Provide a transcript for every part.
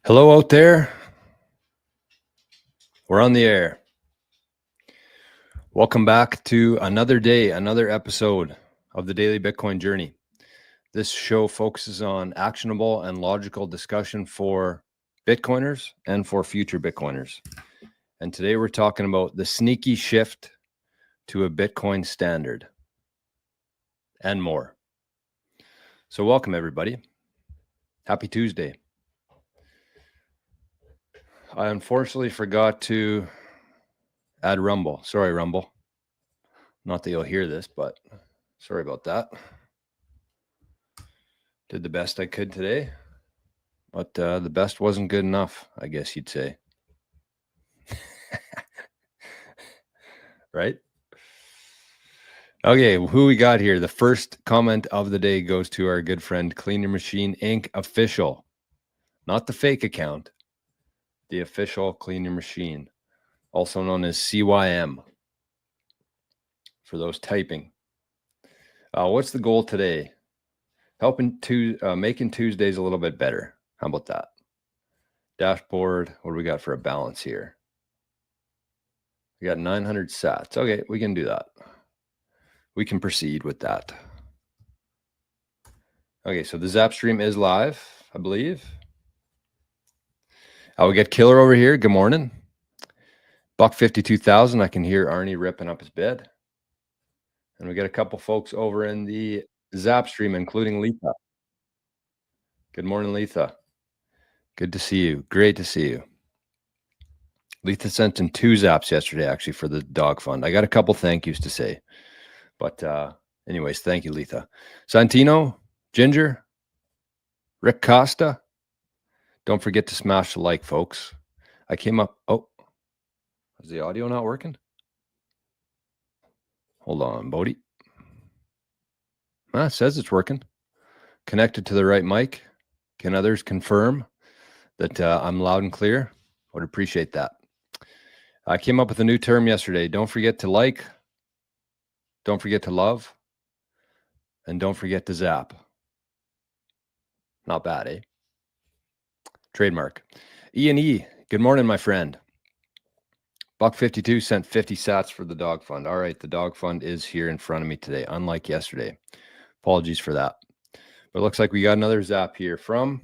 Hello out there. We're on the air. Welcome back to another day, another episode of the Daily Bitcoin Journey. This show focuses on actionable and logical discussion for Bitcoiners and for future Bitcoiners. And today we're talking about the sneaky shift to a Bitcoin standard and more. So welcome everybody. Happy Tuesday. I unfortunately forgot to add Rumble. Sorry, Rumble. Not that you'll hear this, but sorry about that. Did the best I could today, but the best wasn't good enough, I guess you'd say. Right? Okay, who we got here? The first comment of the day goes to our good friend Clean Your Machine Inc. official. Not the fake account. The official Clean Your Machine, also known as CYM. For those typing. What's the goal today? Making Tuesdays a little bit better. How about that? Dashboard. What do we got for a balance here? We got 900 sats. Okay, we can do that. We can proceed with that. Okay, so the Zap stream is live, I believe. We got Killer over here. Good morning. Buck 52,000. I can hear Arnie ripping up his bed. And we got a couple folks over in the Zap stream, including Letha. Good morning, Letha. Good to see you. Great to see you. Letha sent in 2 zaps yesterday, actually, for the dog fund. I got a couple thank yous to say. But anyways, thank you, Letha. Santino, Ginger, Rick Costa. Don't forget to smash the like, folks. I came up. Oh, is the audio not working? Hold on, Bodie. It says it's working. Connected to the right mic. Can others confirm that I'm loud and clear? Would appreciate that. I came up with a new term yesterday. Don't forget to like. Don't forget to love. And don't forget to zap. Not bad, eh? Trademark. E&E, good morning, my friend. Buck 52 sent 50 sats for the dog fund. All right, the dog fund is here in front of me today, unlike yesterday. Apologies for that. But it looks like we got another zap here from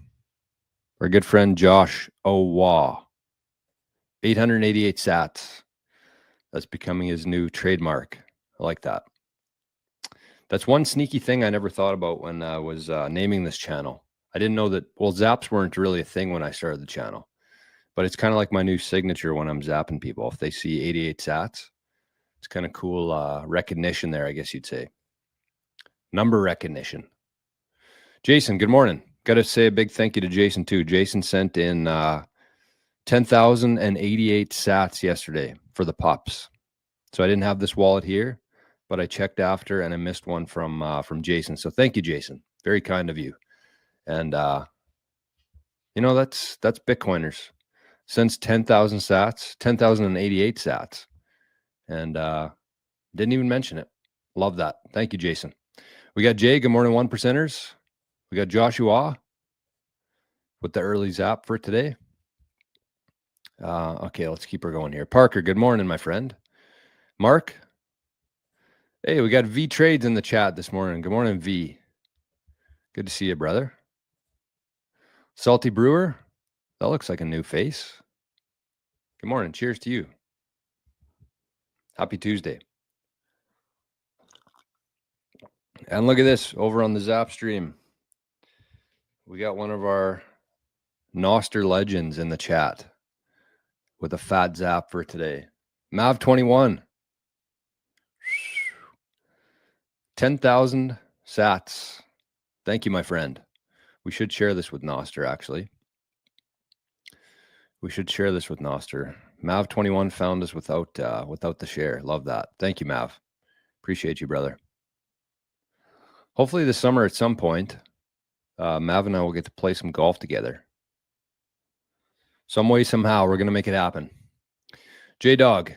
our good friend Josh Owa. 888 sats. That's becoming his new trademark. I like that. That's one sneaky thing I never thought about when I was naming this channel. I didn't know that, well, zaps weren't really a thing when I started the channel. But it's kind of like my new signature when I'm zapping people. If they see 88 sats, it's kind of cool recognition there, I guess you'd say. Number recognition. Jason, good morning. Got to say a big thank you to Jason, too. Jason sent in 10,088 sats yesterday for the pups. So I didn't have this wallet here, but I checked after and I missed one from Jason. So thank you, Jason. Very kind of you. And, you know, that's Bitcoiners. Since 10,000 sats, 10,088 sats. And didn't even mention it. Love that. Thank you, Jason. We got Jay. Good morning, 1%ers. We got Joshua with the early zap for today. Okay, let's keep her going here. Parker, good morning, my friend. Mark. Hey, we got V Trades in the chat this morning. Good morning, V. Good to see you, brother. Salty Brewer. That looks like a new face. Good morning. Cheers to you. Happy Tuesday. And look at this over on the Zap stream. We got one of our Noster legends in the chat with a fat zap for today. Mav21. 10,000 sats. Thank you, my friend. We should share this with Noster, actually. We should share this with Noster. Mav21 found us without the share. Love that. Thank you, Mav. Appreciate you, brother. Hopefully this summer at some point, Mav and I will get to play some golf together. Some way, somehow, we're going to make it happen. J-Dog,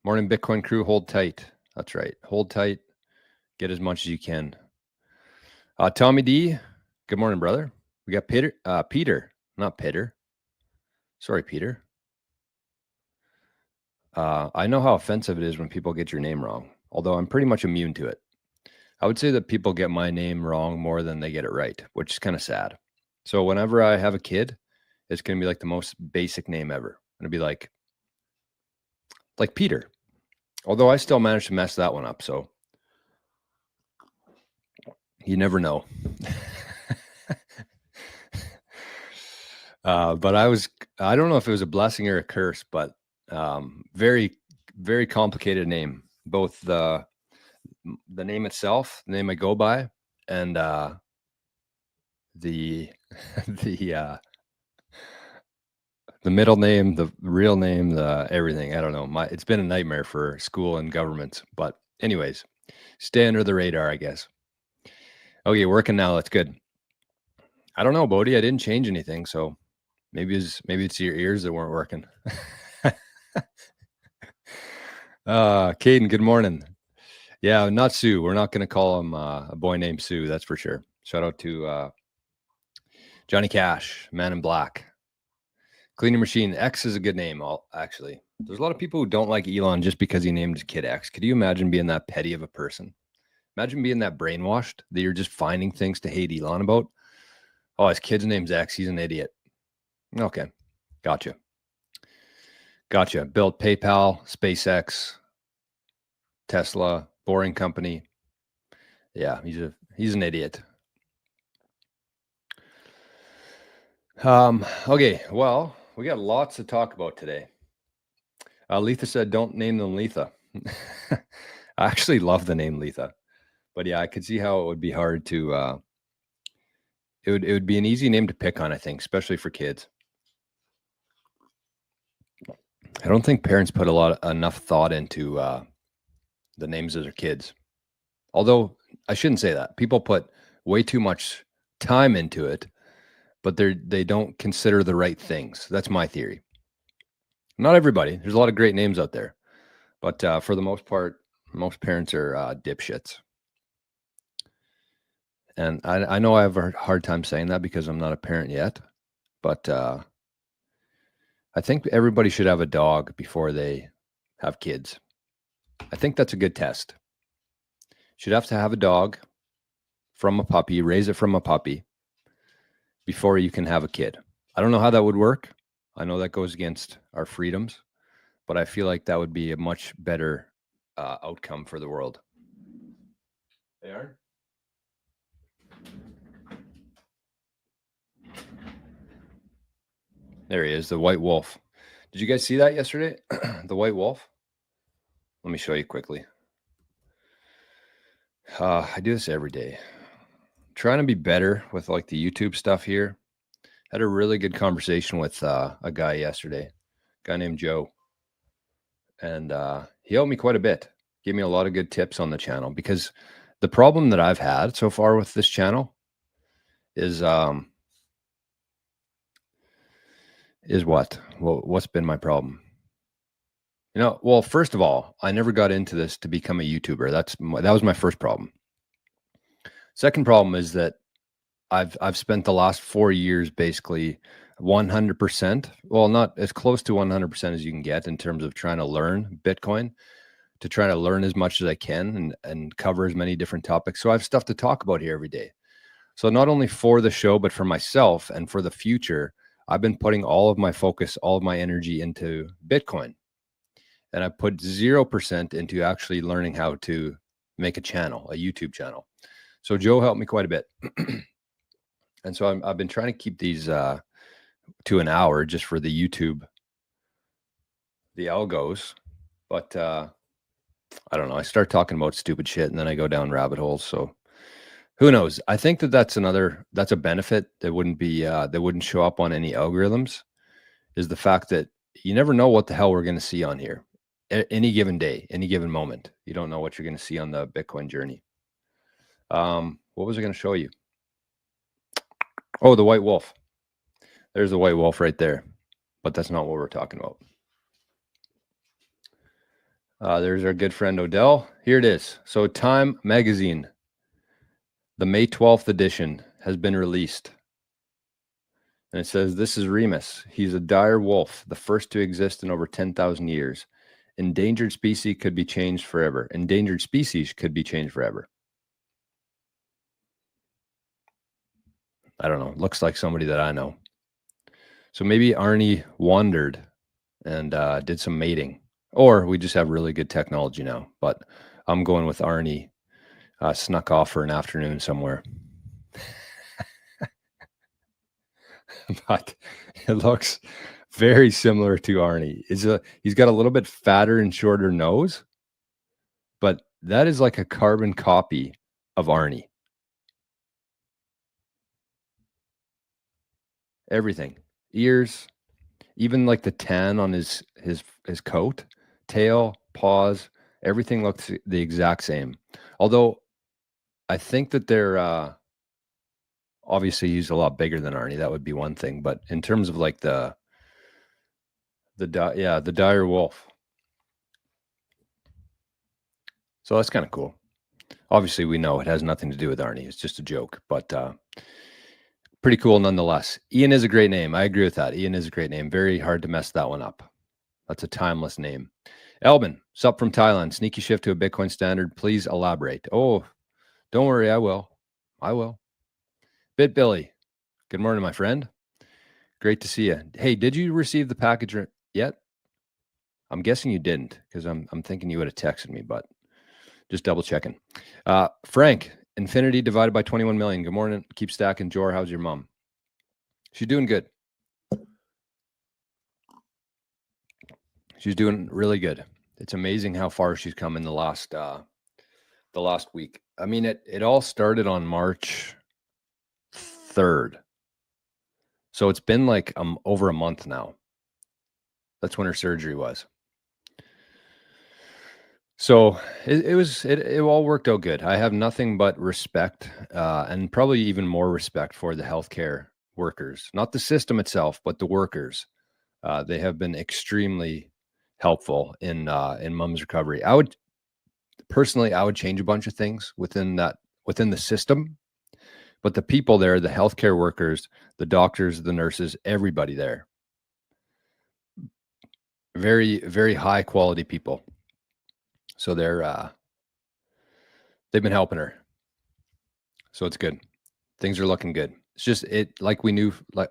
morning Bitcoin crew, hold tight. That's right. Hold tight. Get as much as you can. Tommy D, good morning, brother. We got Peter, not Peter. Sorry, Peter. I know how offensive it is when people get your name wrong, although I'm pretty much immune to it. I would say that people get my name wrong more than they get it right, which is kind of sad. So whenever I have a kid, it's going to be like the most basic name ever. It'll be like Peter, although I still managed to mess that one up. So you never know. But I don't know if it was a blessing or a curse, but very, very complicated name. Both the name itself, the name I go by, and the the middle name, the real name, the everything. I don't know. It's been a nightmare for school and government. But anyways, stay under the radar, I guess. Okay, working now. That's good. I don't know, Bodie. I didn't change anything, so maybe it's your ears that weren't working. Caden, good morning. Yeah, not Sue. We're not going to call him a boy named Sue. That's for sure. Shout out to Johnny Cash, Man in Black. Cleaning Machine. X is a good name, actually. There's a lot of people who don't like Elon just because he named his kid X. Could you imagine being that petty of a person? Imagine being that brainwashed that you're just finding things to hate Elon about. Oh, his kid's name's X. He's an idiot. Okay. Gotcha. Built PayPal, SpaceX, Tesla, Boring Company. Yeah, he's an idiot. Okay, well, we got lots to talk about today. Letha said, don't name them Letha. I actually love the name Letha. But yeah, I could see how it would be hard to, it would be an easy name to pick on, I think, especially for kids. I don't think parents put enough thought into the names of their kids. Although I shouldn't say that. People put way too much time into it, but they don't consider the right things. That's my theory. Not everybody. There's a lot of great names out there, but for the most part, most parents are dipshits. And I know I have a hard time saying that because I'm not a parent yet, but I think everybody should have a dog before they have kids. I think that's a good test. Should have to have a dog from a puppy, raise it from a puppy before you can have a kid. I don't know how that would work. I know that goes against our freedoms, but I feel like that would be a much better outcome for the world. They are? There he is, the white wolf. Did you guys see that yesterday? The white wolf? Let me show you quickly. I do this every day. I'm trying to be better with like the YouTube stuff here. Had a really good conversation with a guy yesterday, a guy named Joe. And he helped me quite a bit. Gave me a lot of good tips on the channel, because the problem that I've had so far with this channel is what? Well, what's been my problem? Well, first of all, I never got into this to become a YouTuber. That was my first problem. Second problem is that I've spent the last 4 years basically 100%, well, not as close to 100% as you can get in terms of trying to learn Bitcoin, to try to learn as much as I can and cover as many different topics. So I have stuff to talk about here every day. So not only for the show, but for myself and for the future, I've been putting all of my focus, all of my energy into Bitcoin. And I put 0% into actually learning how to make a channel, a YouTube channel. So Joe helped me quite a bit. And so I've been trying to keep these to an hour just for the YouTube, the algos. But I don't know. I start talking about stupid shit and then I go down rabbit holes. So who knows? I think that's a benefit that wouldn't show up on any algorithms, is the fact that you never know what the hell we're going to see on here. Any given day, any given moment, you don't know what you're going to see on the Bitcoin journey. What was I going to show you? Oh, the white wolf. There's the white wolf right there, but that's not what we're talking about. There's our good friend Odell. Here it is. So Time Magazine, the May 12th edition, has been released. And it says, this is Remus. He's a dire wolf, the first to exist in over 10,000 years. Endangered species could be changed forever. Endangered species could be changed forever. I don't know. Looks like somebody that I know. So maybe Arnie wandered and did some mating. Or we just have really good technology now. But I'm going with Arnie snuck off for an afternoon somewhere. But it looks very similar to Arnie. He's got a little bit fatter and shorter nose, but that is like a carbon copy of Arnie. Everything, ears, even like the tan on his coat, tail, paws, everything looks the exact same. Although I think that they're obviously he's a lot bigger than Arnie. That would be one thing, but in terms of like the dire wolf. So that's kind of cool. Obviously, we know it has nothing to do with Arnie. It's just a joke, but pretty cool nonetheless. Ian is a great name. I agree with that. Ian is a great name. Very hard to mess that one up. That's a timeless name. Elvin, sup from Thailand. Sneaky shift to a Bitcoin standard. Please elaborate. Oh, don't worry. I will. Bit Billy. Good morning, my friend. Great to see you. Hey, did you receive the package yet? I'm guessing you didn't because I'm thinking you would have texted me, but just double checking. Frank, infinity divided by 21 million. Good morning. Keep stacking. Jor, how's your mom? She's doing good. She's doing really good. It's amazing how far she's come in the last week. I mean, it all started on March 3rd. So it's been like over a month now. That's when her surgery was. So it all worked out good. I have nothing but respect and probably even more respect for the healthcare workers, not the system itself, but the workers. They have been extremely helpful in mom's recovery. I would change a bunch of things within the system, but the people there, the healthcare workers, the doctors, the nurses, everybody there, very, very high quality people. So they've been helping her. So it's good. Things are looking good. It's just like we knew, like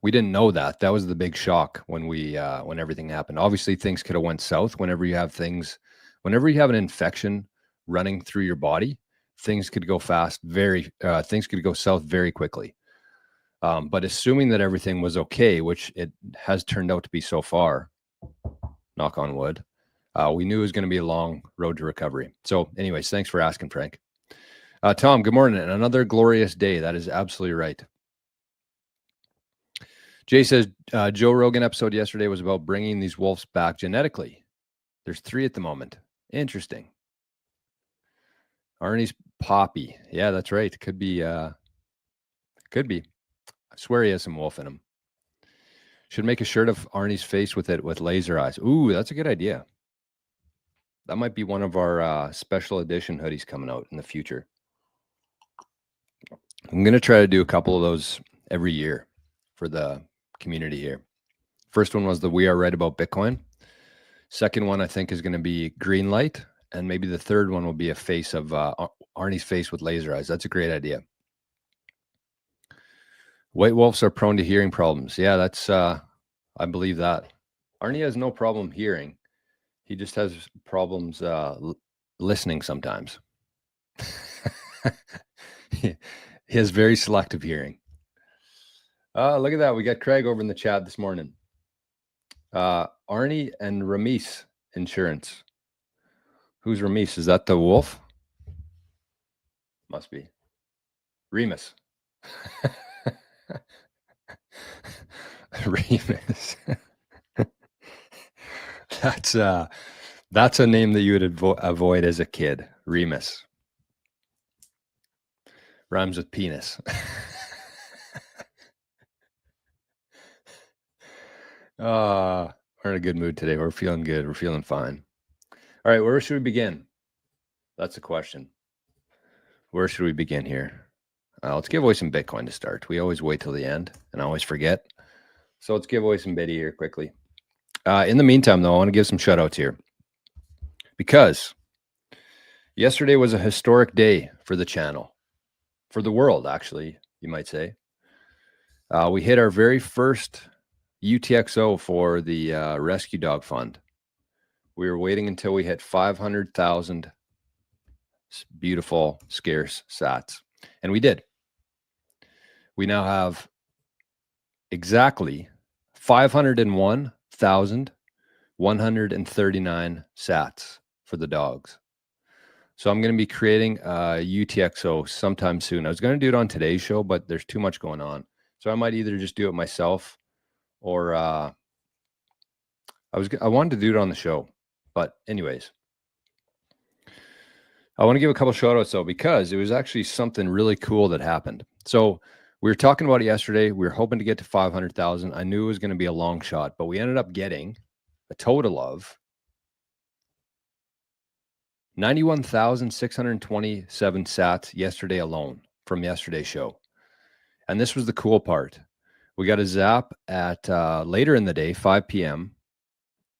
we didn't know that. That was the big shock when when everything happened. Obviously, things could have went south. Whenever you have an infection running through your body, things could go things could go south very quickly. But assuming that everything was okay, which it has turned out to be so far, knock on wood, we knew it was going to be a long road to recovery. So anyways, thanks for asking, Frank. Tom, good morning. Another glorious day. That is absolutely right. Jay says, Joe Rogan episode yesterday was about bringing these wolves back genetically. There's 3 at the moment. Interesting. Arnie's Poppy. Yeah, that's right. Could be. I swear he has some wolf in him. Should make a shirt of Arnie's face with laser eyes. Ooh, that's a good idea. That might be one of our special edition hoodies coming out in the future. I'm going to try to do a couple of those every year for the community here. First one was the We Are Right About Bitcoin. Second one, I think, is going to be green light. And maybe the third one will be a face of Arnie's face with laser eyes. That's a great idea. White wolves are prone to hearing problems. Yeah, that's, I believe that. Arnie has no problem hearing. He just has problems listening sometimes. He has very selective hearing. Look at that. We got Craig over in the chat this morning. Arnie and Ramis Insurance. Who's Ramis? Is that the wolf? Must be. Remus. Remus. That's a name that you would avoid as a kid. Remus. Rhymes with penis. We're in a good mood today. We're feeling good. We're feeling fine. All right, where should we begin? That's the question. Where should we begin here? Let's give away some Bitcoin to start. We always wait till the end, and I always forget. So let's give away some Bitty here quickly. In the meantime, though, I want to give some shout outs here because yesterday was a historic day for the channel, for the world, actually, you might say. We hit our very first UTXO for the Rescue Dog Fund. We were waiting until we hit 500,000 beautiful, scarce sats, and we did. We now have exactly 501,139 sats for the dogs. So I'm going to be creating a UTXO sometime soon. I was going to do it on today's show, but there's too much going on. So I might either just do it myself or I wanted to do it on the show. But anyways, I want to give a couple shout outs though, because it was actually something really cool that happened. So we were talking about it yesterday. We were hoping to get to 500,000. I knew it was going to be a long shot, but we ended up getting a total of 91,627 sats yesterday alone from yesterday's show. And this was the cool part. We got a zap at later in the day, 5 p.m.,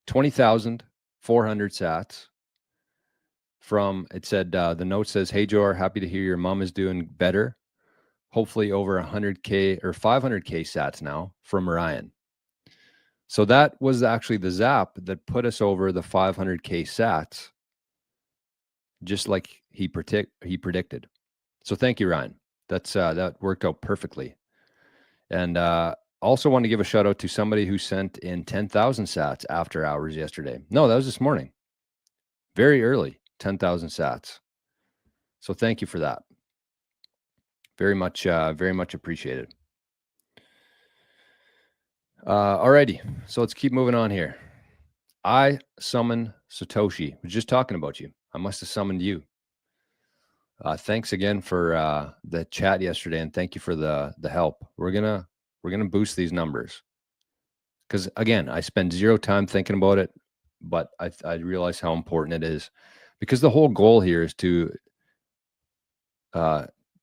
20,400 sats from, it said, the note says, "Hey, Jor, happy to hear your mom is doing better. Hopefully over 100K or 500K sats now," from Ryan. So that was actually the zap that put us over the 500K sats, just like he predicted. So thank you, Ryan. That worked out perfectly. And also want to give a shout out to somebody who sent in 10,000 sats after hours yesterday. No, that was this morning. Very early, 10,000 sats. So thank you for that. Very much appreciated. Alrighty, so let's keep moving on here. I summon Satoshi. I was just talking about you. I must have summoned you. Thanks again for the chat yesterday, and thank you for the help. We're gonna boost these numbers because again, I spend zero time thinking about it, but I realize how important it is because the whole goal here is to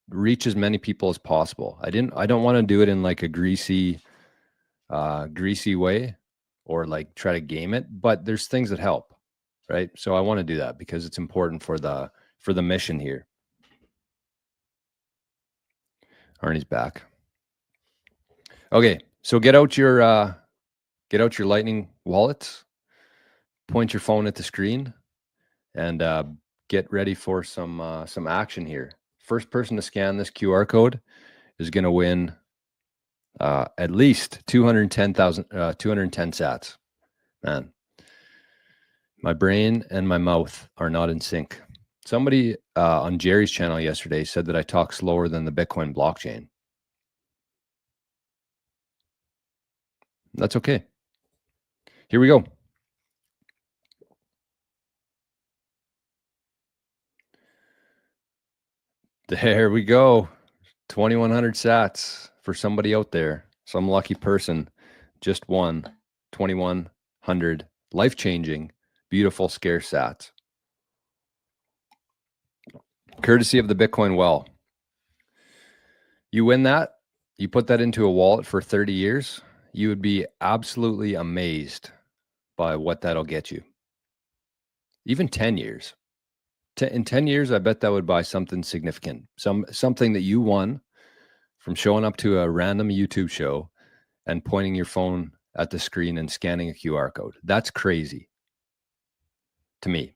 reach as many people as possible. I don't want to do it in like a greasy way or like try to game it, but there's things that help, right? So I want to do that because it's important for the mission here. Arnie's back. Okay, so get out your Lightning wallets, point your phone at the screen, and get ready for some action here. First person to scan this QR code is going to win at least 210 sats. Man, my brain and my mouth are not in sync. Somebody on Jerry's channel yesterday said that I talk slower than the Bitcoin blockchain. That's okay. Here we go. There we go. 2,100 sats for somebody out there. Some lucky person just won 2,100 life-changing, beautiful, scarce sats. Courtesy of the Bitcoin Well. You win that, you put that into a wallet for 30 years, you would be absolutely amazed by what that'll get you. Even 10 years. In 10 years, I bet that would buy something significant. Something that you won from showing up to a random YouTube show and pointing your phone at the screen and scanning a QR code. That's crazy to me.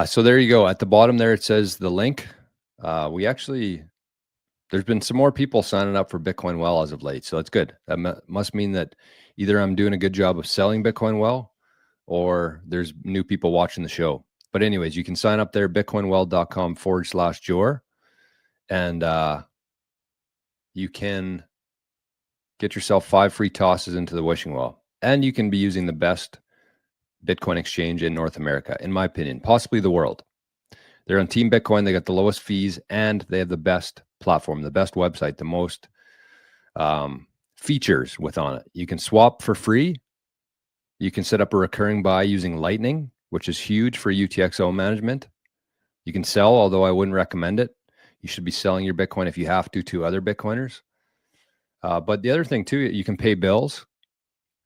So there you go. At the bottom there, it says the link. There's been some more people signing up for Bitcoin Well as of late. So that's good. That must mean that either I'm doing a good job of selling Bitcoin Well or there's new people watching the show. But anyways, you can sign up there, bitcoinwell.com/Jor. And you can get yourself 5 free tosses into the wishing well. And you can be using the best Bitcoin exchange in North America, in my opinion, possibly the world. They're on Team Bitcoin. They got the lowest fees and they have the best platform, the best website, the most features on it. You can swap for free. You can set up a recurring buy using Lightning, which is huge for UTXO management. You can sell, although I wouldn't recommend it. You should be selling your Bitcoin if you have to other Bitcoiners. But the other thing too, you can pay bills.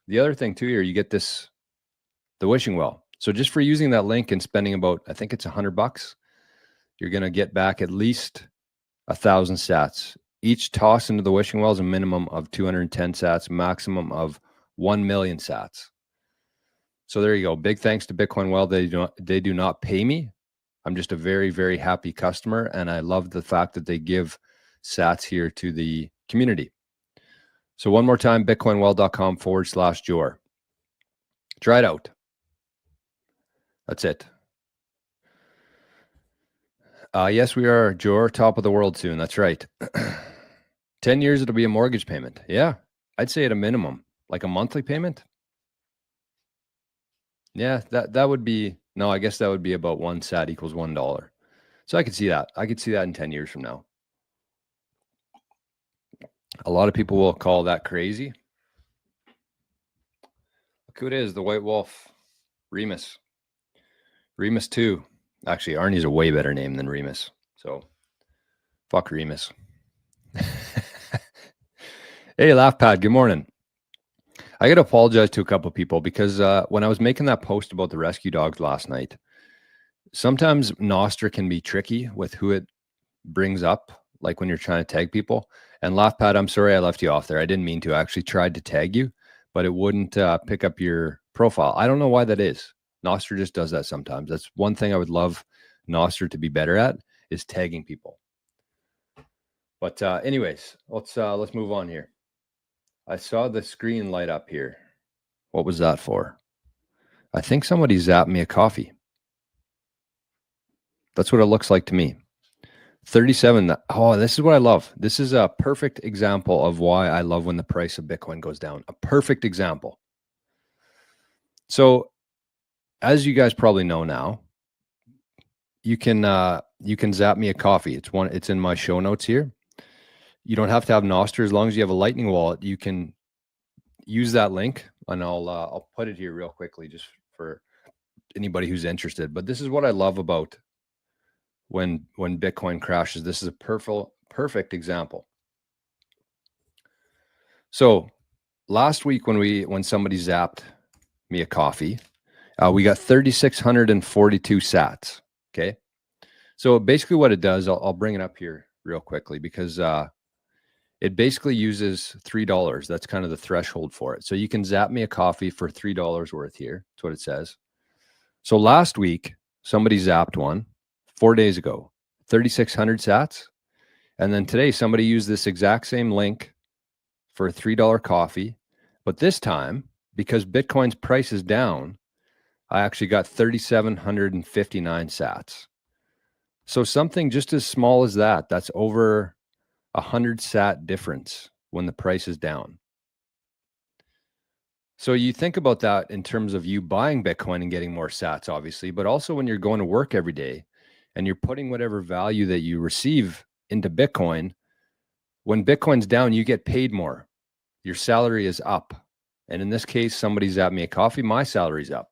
The other thing too here, you get the wishing well. So just for using that link and spending about, I think it's $100, you're going to get back at least 1,000 sats. Each toss into the wishing well is a minimum of 210 sats, maximum of 1 million sats. So there you go. Big thanks to Bitcoin Well. They do not pay me. I'm just a very, very happy customer, and I love the fact that they give sats here to the community. So one more time, bitcoinwell.com/Jor. Try it out. That's it. Yes, we are, Jor, top of the world soon. That's right. 10 years, it'll be a mortgage payment. Yeah, I'd say at a minimum, like a monthly payment. Yeah, that would be, no, I guess that would be about 1 sat equals $1. So I could see that. I could see that in 10 years from now. A lot of people will call that crazy. Look who it is, the White Wolf, Remus. Remus 2. Actually, Arnie's a way better name than Remus. So, fuck Remus. Hey, LaughPad, good morning. I got to apologize to a couple of people because when I was making that post about the rescue dogs last night, sometimes Nostr can be tricky with who it brings up, like when you're trying to tag people. And LaughPad, I'm sorry I left you off there. I didn't mean to. I actually tried to tag you, but it wouldn't pick up your profile. I don't know why that is. Nostr just does that sometimes. That's one thing I would love Nostr to be better at, is tagging people. But anyways, let's move on here. I saw the screen light up here. What was that for? I think somebody zapped me a coffee. That's what it looks like to me. 37. Oh, this is what I love. This is a perfect example of why I love when the price of Bitcoin goes down. A perfect example. So, as you guys probably know now, you can zap me a coffee. It's in my show notes here. You don't have to have Nostr. As long as you have a Lightning wallet, you can use that link, and I'll put it here real quickly just for anybody who's interested. But this is what I love about when Bitcoin crashes. This is a perfect example. So last week when somebody zapped me a coffee, we got 3,642 sats. Okay. So basically what it does, I'll bring it up here real quickly because it basically uses $3. That's kind of the threshold for it. So you can zap me a coffee for $3 worth here. That's what it says. So last week, somebody zapped one 4 days ago, 3,600 sats. And then today, somebody used this exact same link for a $3 coffee. But this time, because Bitcoin's price is down, I actually got 3,759 sats. So something just as small as that, that's over 100 sat difference when the price is down. So you think about that in terms of you buying Bitcoin and getting more sats, obviously, but also when you're going to work every day and you're putting whatever value that you receive into Bitcoin, when Bitcoin's down, you get paid more. Your salary is up. And in this case, somebody's zapped me a coffee, my salary's up.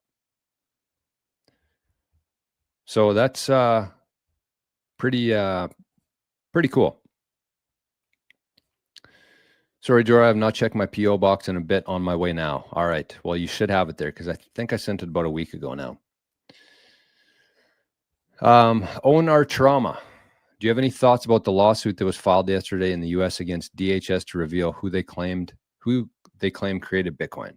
So that's pretty cool. Sorry, Jora, I have not checked my P.O. box in a bit, on my way now. All right. Well, you should have it there because I think I sent it about a week ago now. Own our trauma. Do you have any thoughts about the lawsuit that was filed yesterday in the U.S. against DHS to reveal who they claim created Bitcoin?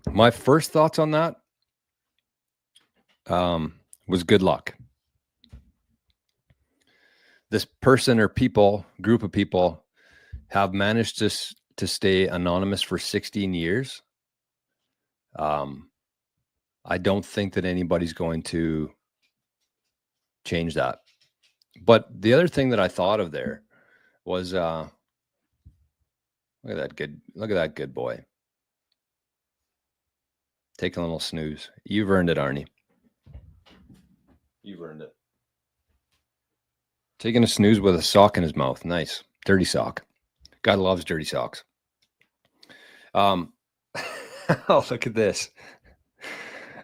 My first thoughts on that was good luck. This person or group of people have managed to stay anonymous for 16 years. I don't think that anybody's going to change that. But the other thing that I thought of there was, look at that good boy. Taking a little snooze. You've earned it, Arnie. You've earned it. Taking a snooze with a sock in his mouth. Nice. Dirty sock. God loves dirty socks. Oh, look at this.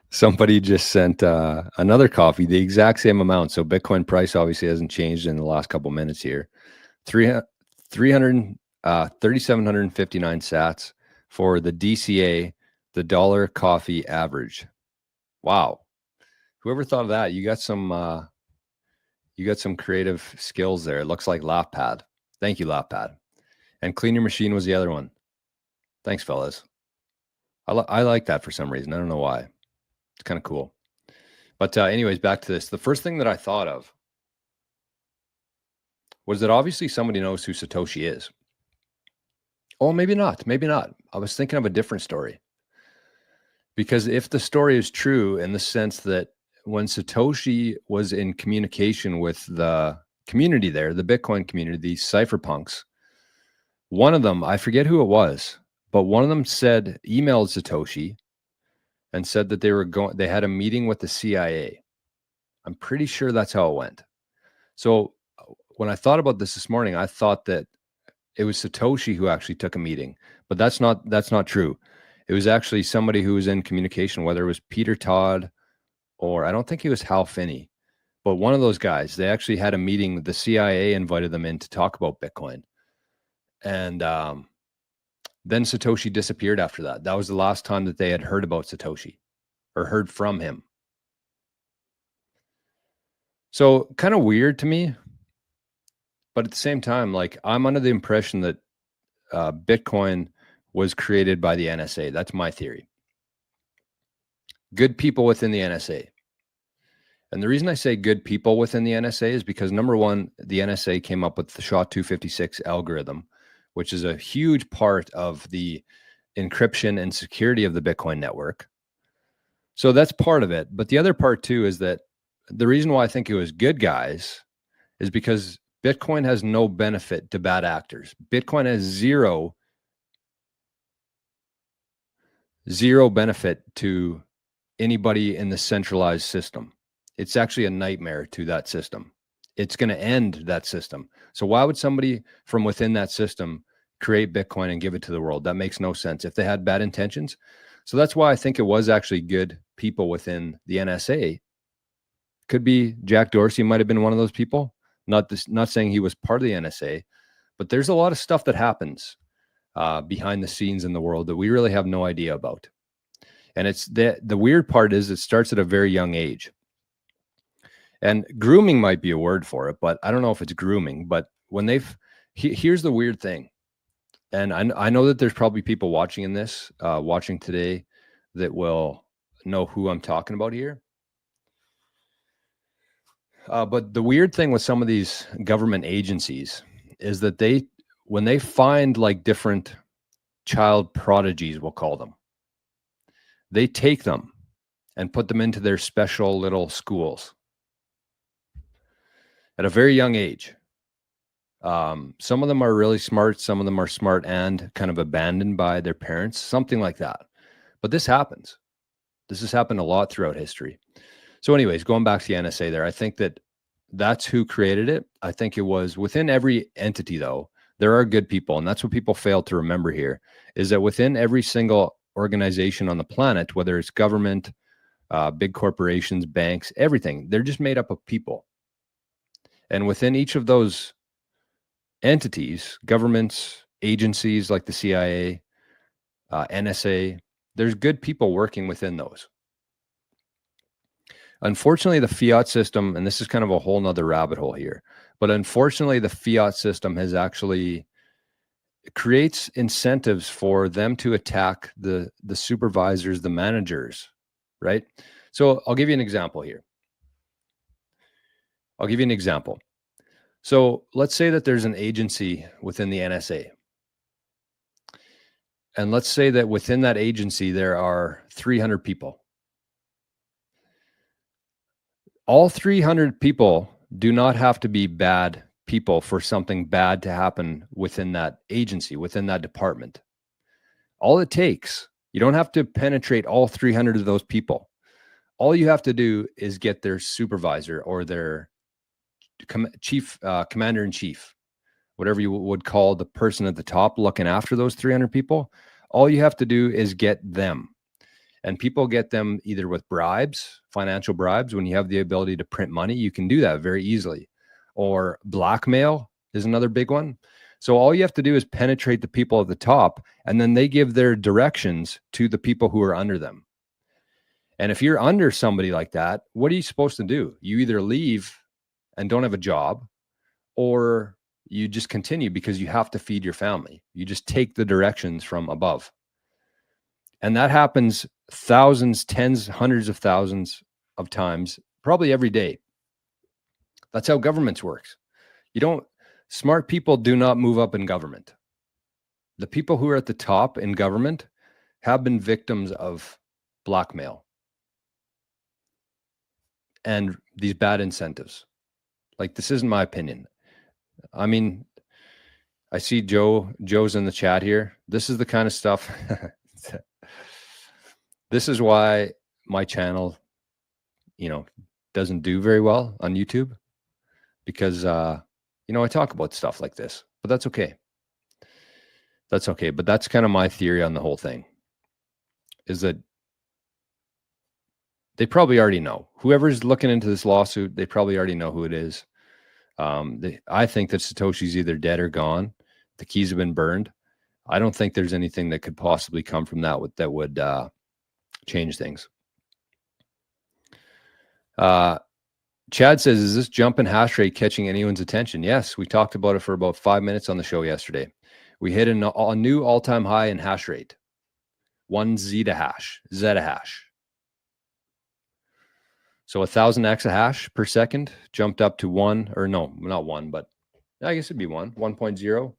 Somebody just sent another coffee, the exact same amount. So Bitcoin price obviously hasn't changed in the last couple minutes here. 3,759 sats for the DCA, the dollar coffee average. Wow. Whoever thought of that? You got some creative skills there. It looks like LaughPad. Thank you, LaughPad. And Clean Your Machine was the other one. Thanks, fellas. I like that for some reason. I don't know why. It's kind of cool. But anyways, back to this. The first thing that I thought of was that obviously somebody knows who Satoshi is. Oh, maybe not. Maybe not. I was thinking of a different story. Because if the story is true in the sense that when Satoshi was in communication with the community there, the Bitcoin community, these cypherpunks, one of them, I forget who it was, but one of them emailed Satoshi and said that they had a meeting with the CIA. I'm pretty sure that's how it went. So when I thought about this morning, I thought that it was Satoshi who actually took a meeting, but that's not true. It was actually somebody who was in communication, whether it was Peter Todd or I don't think he was Hal Finney, but one of those guys. They actually had a meeting. The CIA invited them in to talk about Bitcoin. And then Satoshi disappeared after that. That was the last time that they had heard about Satoshi or heard from him. So kind of weird to me. But at the same time, like I'm under the impression that Bitcoin was created by the NSA. That's my theory. Good people within the NSA. And the reason I say good people within the NSA is because number one, the NSA came up with the SHA-256 algorithm, which is a huge part of the encryption and security of the Bitcoin network. So that's part of it. But the other part too is that the reason why I think it was good guys is because Bitcoin has no benefit to bad actors. Bitcoin has zero benefit to anybody in the centralized system. It's actually a nightmare to that system. It's going to end that system. So why would somebody from within that system create Bitcoin and give it to the world? That makes no sense if they had bad intentions. So that's why I think it was actually good people within the NSA. Could be Jack Dorsey might have been one of those people. Not saying he was part of the NSA, but there's a lot of stuff that happens behind the scenes in the world that we really have no idea about. And it's the weird part is it starts at a very young age. And grooming might be a word for it, but I don't know if it's grooming. But when here's the weird thing. And I know that there's probably people watching today that will know who I'm talking about here. But the weird thing with some of these government agencies is that when they find like different child prodigies, we'll call them, they take them and put them into their special little schools at a very young age. Some of them are really smart. Some of them are smart and kind of abandoned by their parents, something like that. But this happens. This has happened a lot throughout history. So anyways, going back to the NSA there, I think that's who created it. I think it was within every entity, though, there are good people. And that's what people fail to remember here is that within every single organization on the planet, whether it's government, big corporations, banks, everything, they're just made up of people. And within each of those entities, governments, agencies like the CIA, NSA, there's good people working within those. Unfortunately, the fiat system, and this is kind of a whole nother rabbit hole here, but unfortunately, the fiat system has actually creates incentives for them to attack the supervisors, the managers, right? So I'll give you an example here. So let's say that there's an agency within the NSA. And let's say that within that agency, there are 300 people. All 300 people do not have to be bad people for something bad to happen within that agency, within that department. All it takes, you don't have to penetrate all 300 of those people. All you have to do is get their supervisor or their chief, commander-in-chief, whatever you would call the person at the top looking after those 300 people. All you have to do is get them. And people get them either with bribes, financial bribes. When you have the ability to print money, you can do that very easily. Or blackmail is another big one. So all you have to do is penetrate the people at the top, and then they give their directions to the people who are under them. And if you're under somebody like that, what are you supposed to do? You either leave and don't have a job, or you just continue because you have to feed your family. You just take the directions from above. And that happens thousands, tens, hundreds of thousands of times, probably every day. That's how governments works. Smart people do not move up in government. The people who are at the top in government have been victims of blackmail and these bad incentives. Like, this isn't my opinion. I mean, I see Joe's in the chat here. This is the kind of stuff. This is why my channel, doesn't do very well on YouTube, because, I talk about stuff like this, but that's okay. That's okay. But that's kind of my theory on the whole thing, is that they probably already know. Whoever's looking into this lawsuit, they probably already know who it is. I think that Satoshi's either dead or gone. The keys have been burned. I don't think there's anything that could possibly come from that would change things. Chad says, is this jump in hash rate catching anyone's attention? Yes, we talked about it for about 5 minutes on the show yesterday. We hit a new all-time high in hash rate. 1 zettahash. So 1,000 exahash per second jumped up to 1, or no, not 1, but I guess it'd be 1.0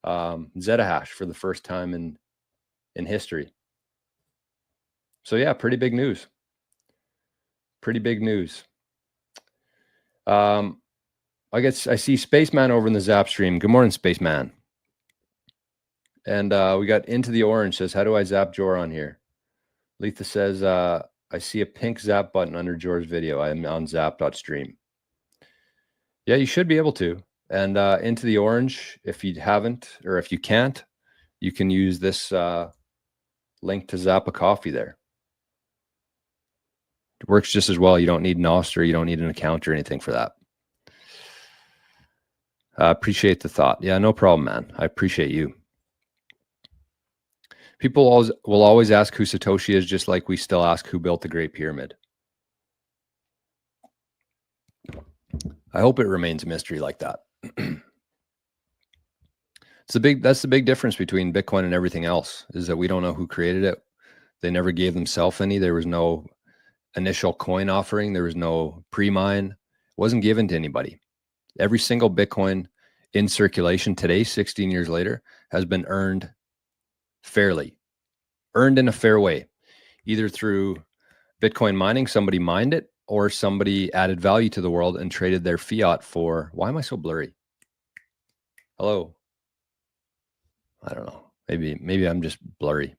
zettahash for the first time in history. So yeah, pretty big news. Pretty big news. I guess I see Spaceman over in the Zap stream. Good morning, Spaceman. And we got Into the Orange says, how do I zap Jor on here? Letha says, I see a pink zap button under Jor's video. I am on zap.stream. Yeah, you should be able to. And Into the Orange, if you haven't, or if you can't, you can use this link to zap a coffee there. It works just as well. You don't need Nostr. You don't need an account or anything for that. Appreciate the thought. Yeah, no problem, man. I appreciate you. People will always ask who Satoshi is, just like we still ask who built the Great Pyramid. I hope it remains a mystery like that. That's the big difference between Bitcoin and everything else, is that we don't know who created it. They never gave themselves any. There was no initial coin offering. There was no pre-mine. It wasn't given to anybody. Every single Bitcoin in circulation today, 16 years later, has been earned fairly, earned in a fair way, either through Bitcoin mining, somebody mined it, or somebody added value to the world and traded their fiat for, why am I so blurry? Hello. I don't know. Maybe I'm just blurry.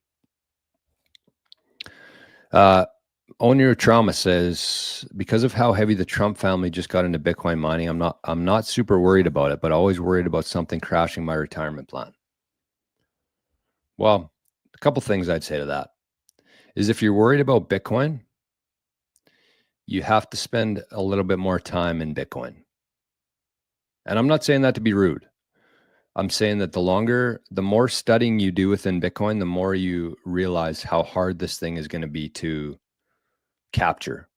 Own Your Trauma says, because of how heavy the Trump family just got into Bitcoin mining, I'm not super worried about it, but always worried about something crashing my retirement plan. Well, a couple things I'd say to that is, if you're worried about Bitcoin, you have to spend a little bit more time in Bitcoin. And I'm not saying that to be rude. I'm saying that the more studying you do within Bitcoin, the more you realize how hard this thing is going to be to capture.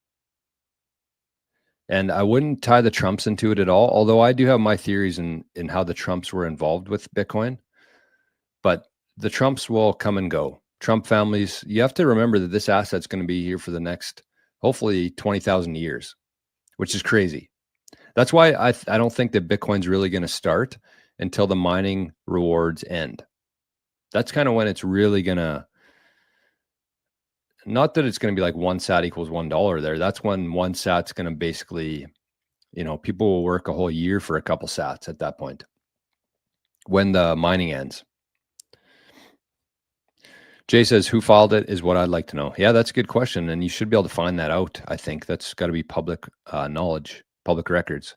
And I wouldn't tie the Trumps into it at all, although I do have my theories in how the Trumps were involved with Bitcoin. But the Trumps will come and go. Trump families, you have to remember that this asset's going to be here for the next, hopefully, 20,000 years, which is crazy. That's why I don't think that Bitcoin's really going to start until the mining rewards end. That's kind of when it's really going to, not that it's going to be like 1 sat equals $1 there. That's when 1 sat's going to basically, people will work a whole year for a couple sats at that point, when the mining ends. Jay says, who filed it is what I'd like to know. Yeah, that's a good question. And you should be able to find that out. I think that's got to be public knowledge, public records.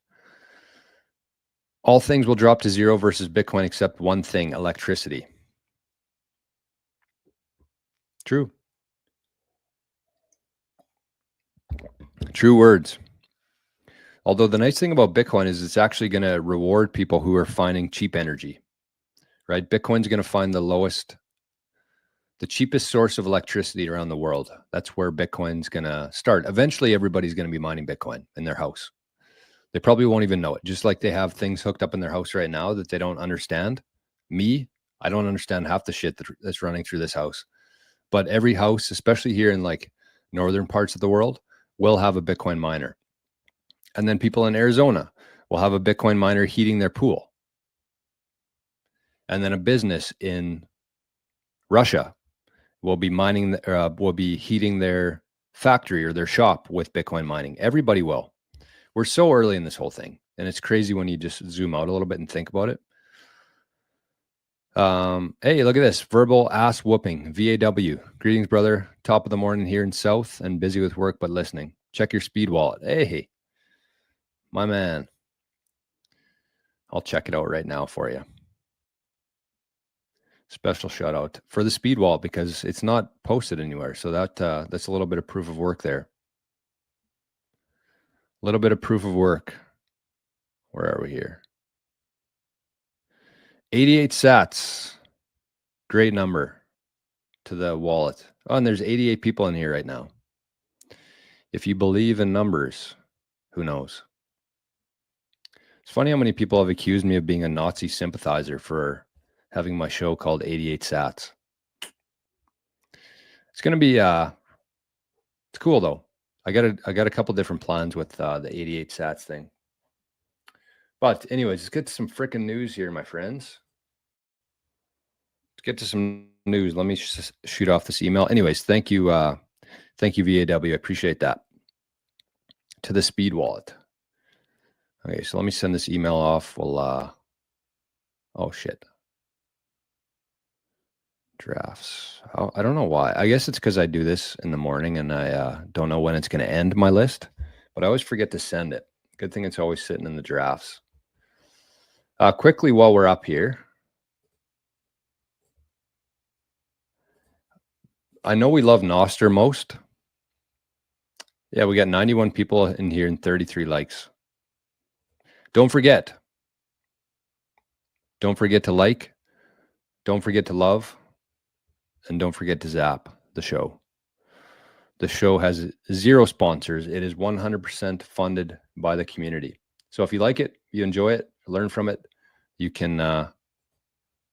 All things will drop to zero versus Bitcoin except one thing, electricity. True. True words. Although the nice thing about Bitcoin is it's actually going to reward people who are finding cheap energy, right? Bitcoin's going to find the cheapest source of electricity around the world. That's where Bitcoin's going to start. Eventually, everybody's going to be mining Bitcoin in their house. They probably won't even know it. Just like they have things hooked up in their house right now that they don't understand. Me, I don't understand half the shit that's running through this house. But every house, especially here in like northern parts of the world, will have a Bitcoin miner. And then people in Arizona will have a Bitcoin miner heating their pool. And then a business in Russia will be will be heating their factory or their shop with Bitcoin mining. Everybody will. We're so early in this whole thing, and it's crazy when you just zoom out a little bit and think about it. Hey, look at this. Verbal ass whooping. VAW. Greetings, brother. Top of the morning here in South and busy with work, but listening. Check your speed wallet. Hey, my man. I'll check it out right now for you. Special shout out for the speed wallet because it's not posted anywhere. So that's a little bit of proof of work there. A little bit of proof of work. Where are we here? 88 sats. Great number to the wallet. Oh, and there's 88 people in here right now. If you believe in numbers, who knows? It's funny how many people have accused me of being a Nazi sympathizer for having my show called 88 Sats. It's going to be, it's cool though. I got a couple different plans with the 88 Sats thing. But anyways, let's get to some freaking news here, my friends. Let's get to some news. Let me shoot off this email. Anyways, thank you, VAW. I appreciate that. To the speed wallet. Okay, so let me send this email off. We'll, oh shit. Drafts. Oh, I don't know why. I guess it's because I do this in the morning and I don't know when it's going to end my list, but I always forget to send it. Good thing it's always sitting in the drafts. Quickly, while we're up here, I know we love Noster most. Yeah, we got 91 people in here and 33 likes. Don't forget to like, don't forget to love, and don't forget to zap the show. The show has 0 sponsors. It is 100% funded by the community. So if you like it, you enjoy it, learn from it, you can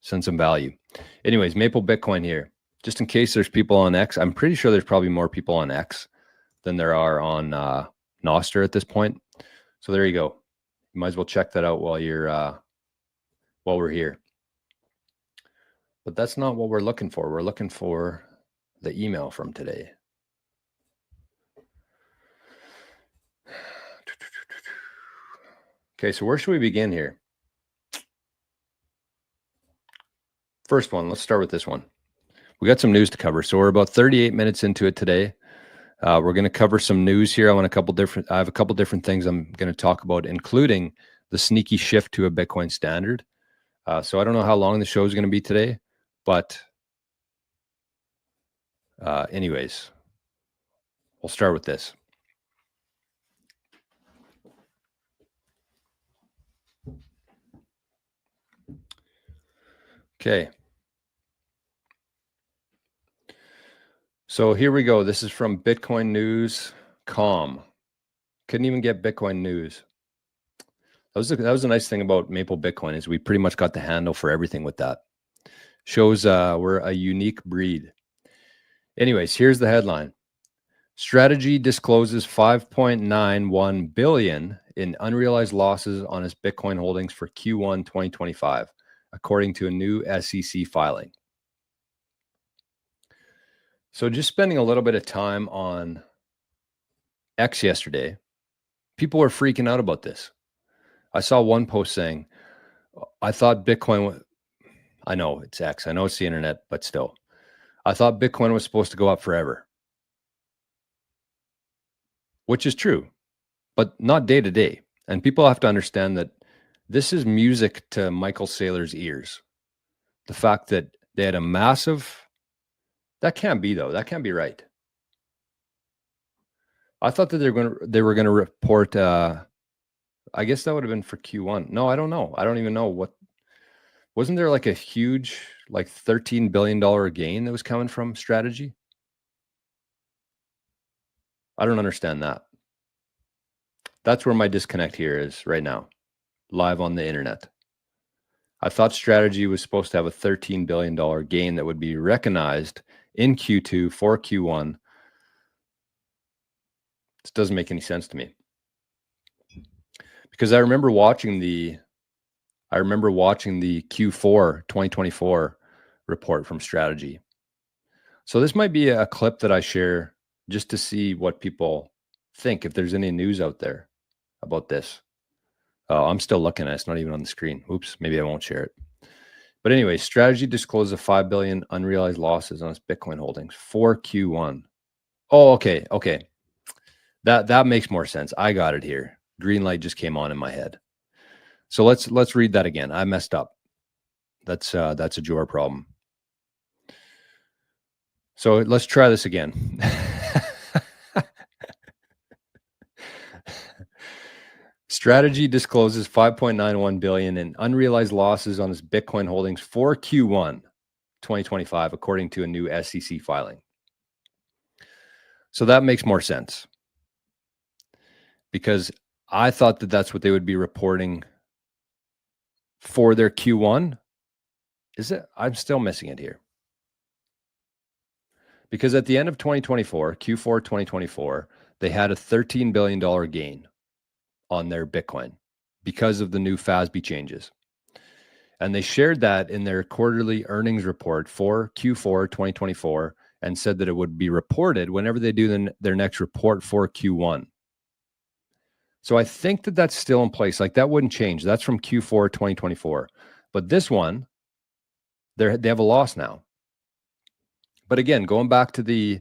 send some value. Anyways, Maple Bitcoin here. Just in case there's people on X, I'm pretty sure there's probably more people on X than there are on Noster at this point. So there you go. You might as well check that out while we're here. But that's not what we're looking for. We're looking for the email from today. Okay, so where should we begin here? First one, let's start with this one. We got some news to cover. So we're about 38 minutes into it today. We're going to cover some news here. I have a couple different things I'm going to talk about, including the sneaky shift to a Bitcoin standard. So I don't know how long the show is going to be today, but anyways, we'll start with this. Okay. So here we go. This is from BitcoinNews.com. Couldn't even get Bitcoin news. That was a nice thing about Maple Bitcoin is we pretty much got the handle for everything with that. Shows we're a unique breed. Anyways, here's the headline. Strategy discloses 5.91 billion in unrealized losses on its Bitcoin holdings for Q1 2025, according to a new SEC filing. So just spending a little bit of time on X yesterday, people were freaking out about this. I saw one post saying, I thought Bitcoin, I know it's X, I know it's the internet, but still, I thought Bitcoin was supposed to go up forever. Which is true, but not day to day. And people have to understand that this is music to Michael Saylor's ears. The fact that they had a massive, that can't be though, that can't be right. I thought that they were gonna report. I guess that would have been for Q1. No, I don't know. I don't even know what. Wasn't there like a huge, like $13 billion gain that was coming from Strategy? I don't understand that. That's where my disconnect here is right now, live on the internet. I thought Strategy was supposed to have a $13 billion gain that would be recognized in Q2 for Q1. This doesn't make any sense to me. Because I remember watching the Q4 2024 report from Strategy. So this might be a clip that I share just to see what people think, if there's any news out there about this. I'm still looking at it. It's not even on the screen. Oops, maybe I won't share it. But anyway, Strategy discloses 5 billion unrealized losses on its Bitcoin holdings for Q1. Oh, okay. That makes more sense. I got it here. Green light just came on in my head. So let's read that again. I messed up. That's a Jor problem. So let's try this again. Strategy discloses 5.91 billion in unrealized losses on its Bitcoin holdings for Q1 2025, according to a new SEC filing. So that makes more sense, because I thought that that's what they would be reporting for their Q1. Is it? I'm still missing it here. Because at the end of 2024, Q4 2024, they had a $13 billion gain on their Bitcoin because of the new FASB changes. And they shared that in their quarterly earnings report for Q4 2024 and said that it would be reported whenever they do their next report for Q1. So I think that that's still in place. Like, that wouldn't change. That's from Q4 2024. But this one, they have a loss now. But again, going back to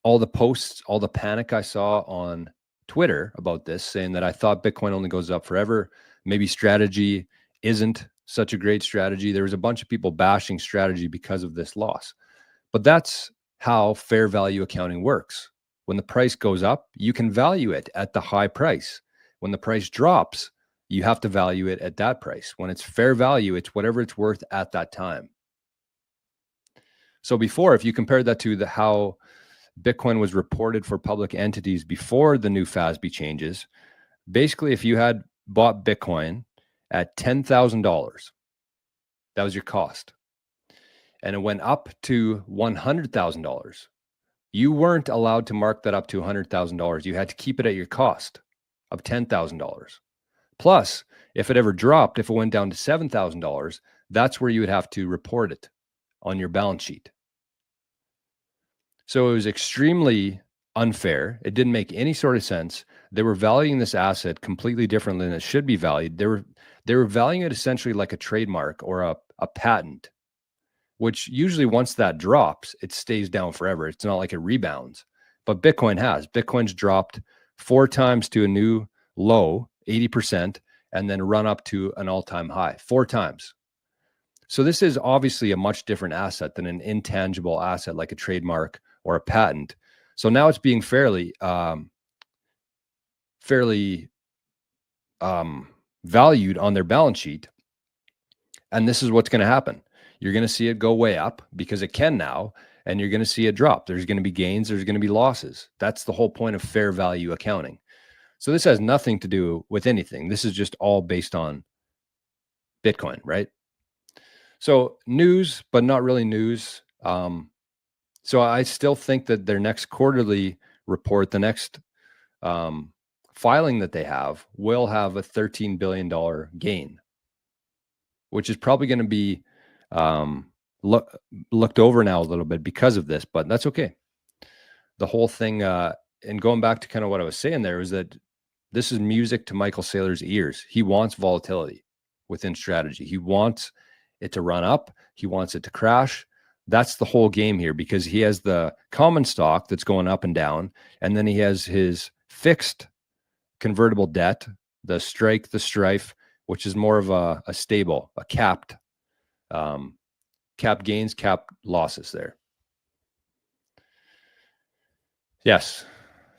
all the posts, all the panic I saw on Twitter about this, saying that I thought Bitcoin only goes up forever. Maybe Strategy isn't such a great strategy. There was a bunch of people bashing Strategy because of this loss. But that's how fair value accounting works. When the price goes up, you can value it at the high price. When the price drops, you have to value it at that price. When it's fair value, it's whatever it's worth at that time. So before, if you compare that to how Bitcoin was reported for public entities before the new FASB changes, basically, if you had bought Bitcoin at $10,000, that was your cost, and it went up to $100,000, you weren't allowed to mark that up to $100,000. You had to keep it at your cost of $10,000. Plus, if it ever dropped, if it went down to $7,000, that's where you would have to report it on your balance sheet. So it was extremely unfair. It didn't make any sort of sense. They were valuing this asset completely differently than it should be valued. They were valuing it essentially like a trademark or a patent, which usually once that drops, it stays down forever. It's not like it rebounds. But Bitcoin's dropped 4 times to a new low, 80%, and then run up to an all-time high 4 times. So this is obviously a much different asset than an intangible asset like a trademark or a patent. So now it's being fairly valued on their balance sheet. And this is what's going to happen. You're going to see it go way up because it can now, and you're going to see it drop. There's going to be gains. There's going to be losses. That's the whole point of fair value accounting. So this has nothing to do with anything. This is just all based on Bitcoin, right? So news, but not really news. So I still think that their next quarterly report, the next filing that they have, will have a $13 billion gain, which is probably going to be looked over now a little bit because of this, but that's okay. The whole thing, and going back to kind of what I was saying there, is that this is music to Michael Saylor's ears. He wants volatility within Strategy. He wants it to run up. He wants it to crash. That's the whole game here, because he has the common stock that's going up and down, and then he has his fixed convertible debt, the strife, which is more of a stable, a capped gains, cap losses there. Yes.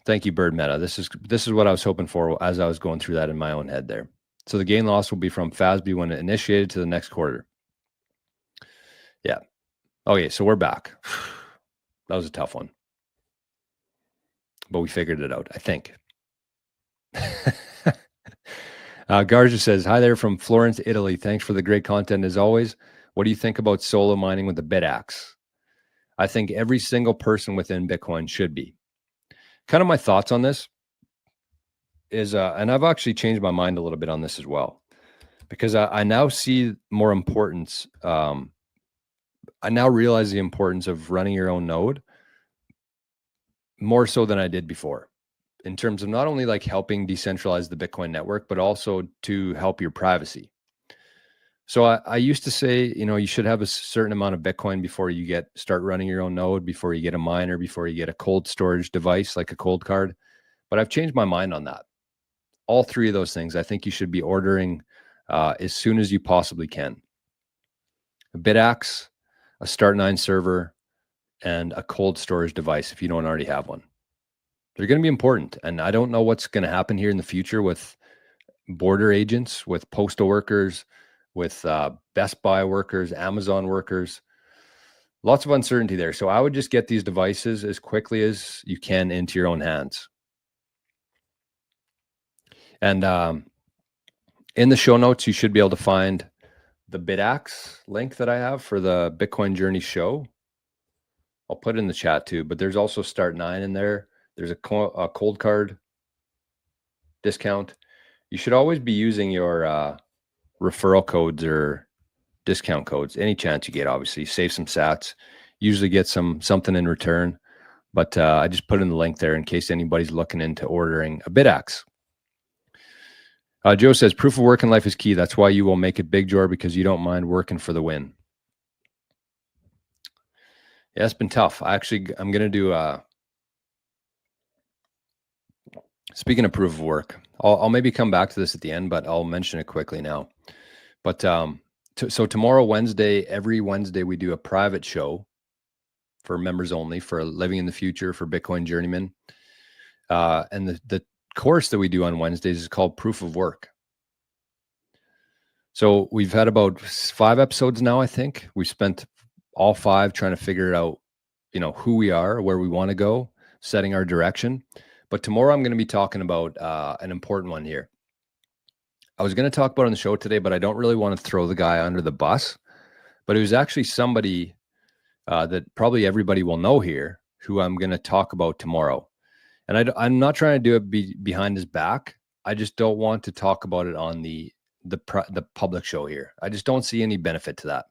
Thank you, Bird Meta. This is what I was hoping for as I was going through that in my own head there. So the gain loss will be from FASB when it initiated to the next quarter. Yeah. Okay, so we're back. That was a tough one, but we figured it out, I think. Garja says, hi there from Florence, Italy. Thanks for the great content as always. What do you think about solo mining with the BitAxe? I think every single person within Bitcoin should be. Kind of my thoughts on this is, and I've actually changed my mind a little bit on this as well, because I now see more importance. I now realize the importance of running your own node more so than I did before, in terms of not only like helping decentralize the Bitcoin network, but also to help your privacy. So I used to say, you should have a certain amount of Bitcoin before you start running your own node, before you get a miner, before you get a cold storage device like a cold card. But I've changed my mind on that. All three of those things, I think you should be ordering as soon as you possibly can. A BitAxe, a Start9 server, and a cold storage device if you don't already have one. They're going to be important. And I don't know what's going to happen here in the future with border agents, with postal workers, with Best Buy workers, Amazon workers. Lots of uncertainty there. So I would just get these devices as quickly as you can into your own hands. And in the show notes, you should be able to find the BitAxe link that I have for the Bitcoin Journey show. I'll put it in the chat too, but there's also Start9 in there. There's a cold card discount. You should always be using your referral codes or discount codes. Any chance you get, obviously, save some sats, usually get something in return. But I just put in the link there in case anybody's looking into ordering a BitAxe. Joe says, proof of work in life is key. That's why you will make it big, Jor, because you don't mind working for the win. Yeah, it's been tough. I'm going to do, speaking of proof of work, I'll maybe come back to this at the end, but I'll mention it quickly now. But so tomorrow, Wednesday, every Wednesday, we do a private show for members only, for Living in the Future, for Bitcoin Journeyman. And the course that we do on Wednesdays is called Proof of Work. So we've had about 5 episodes now, I think. We've spent all 5 trying to figure out, who we are, where we want to go, setting our direction. But tomorrow I'm going to be talking about an important one here. I was going to talk about it on the show today, but I don't really want to throw the guy under the bus. But it was actually somebody that probably everybody will know here, who I'm going to talk about tomorrow. And I'm not trying to do it behind his back. I just don't want to talk about it on the public show here. I just don't see any benefit to that.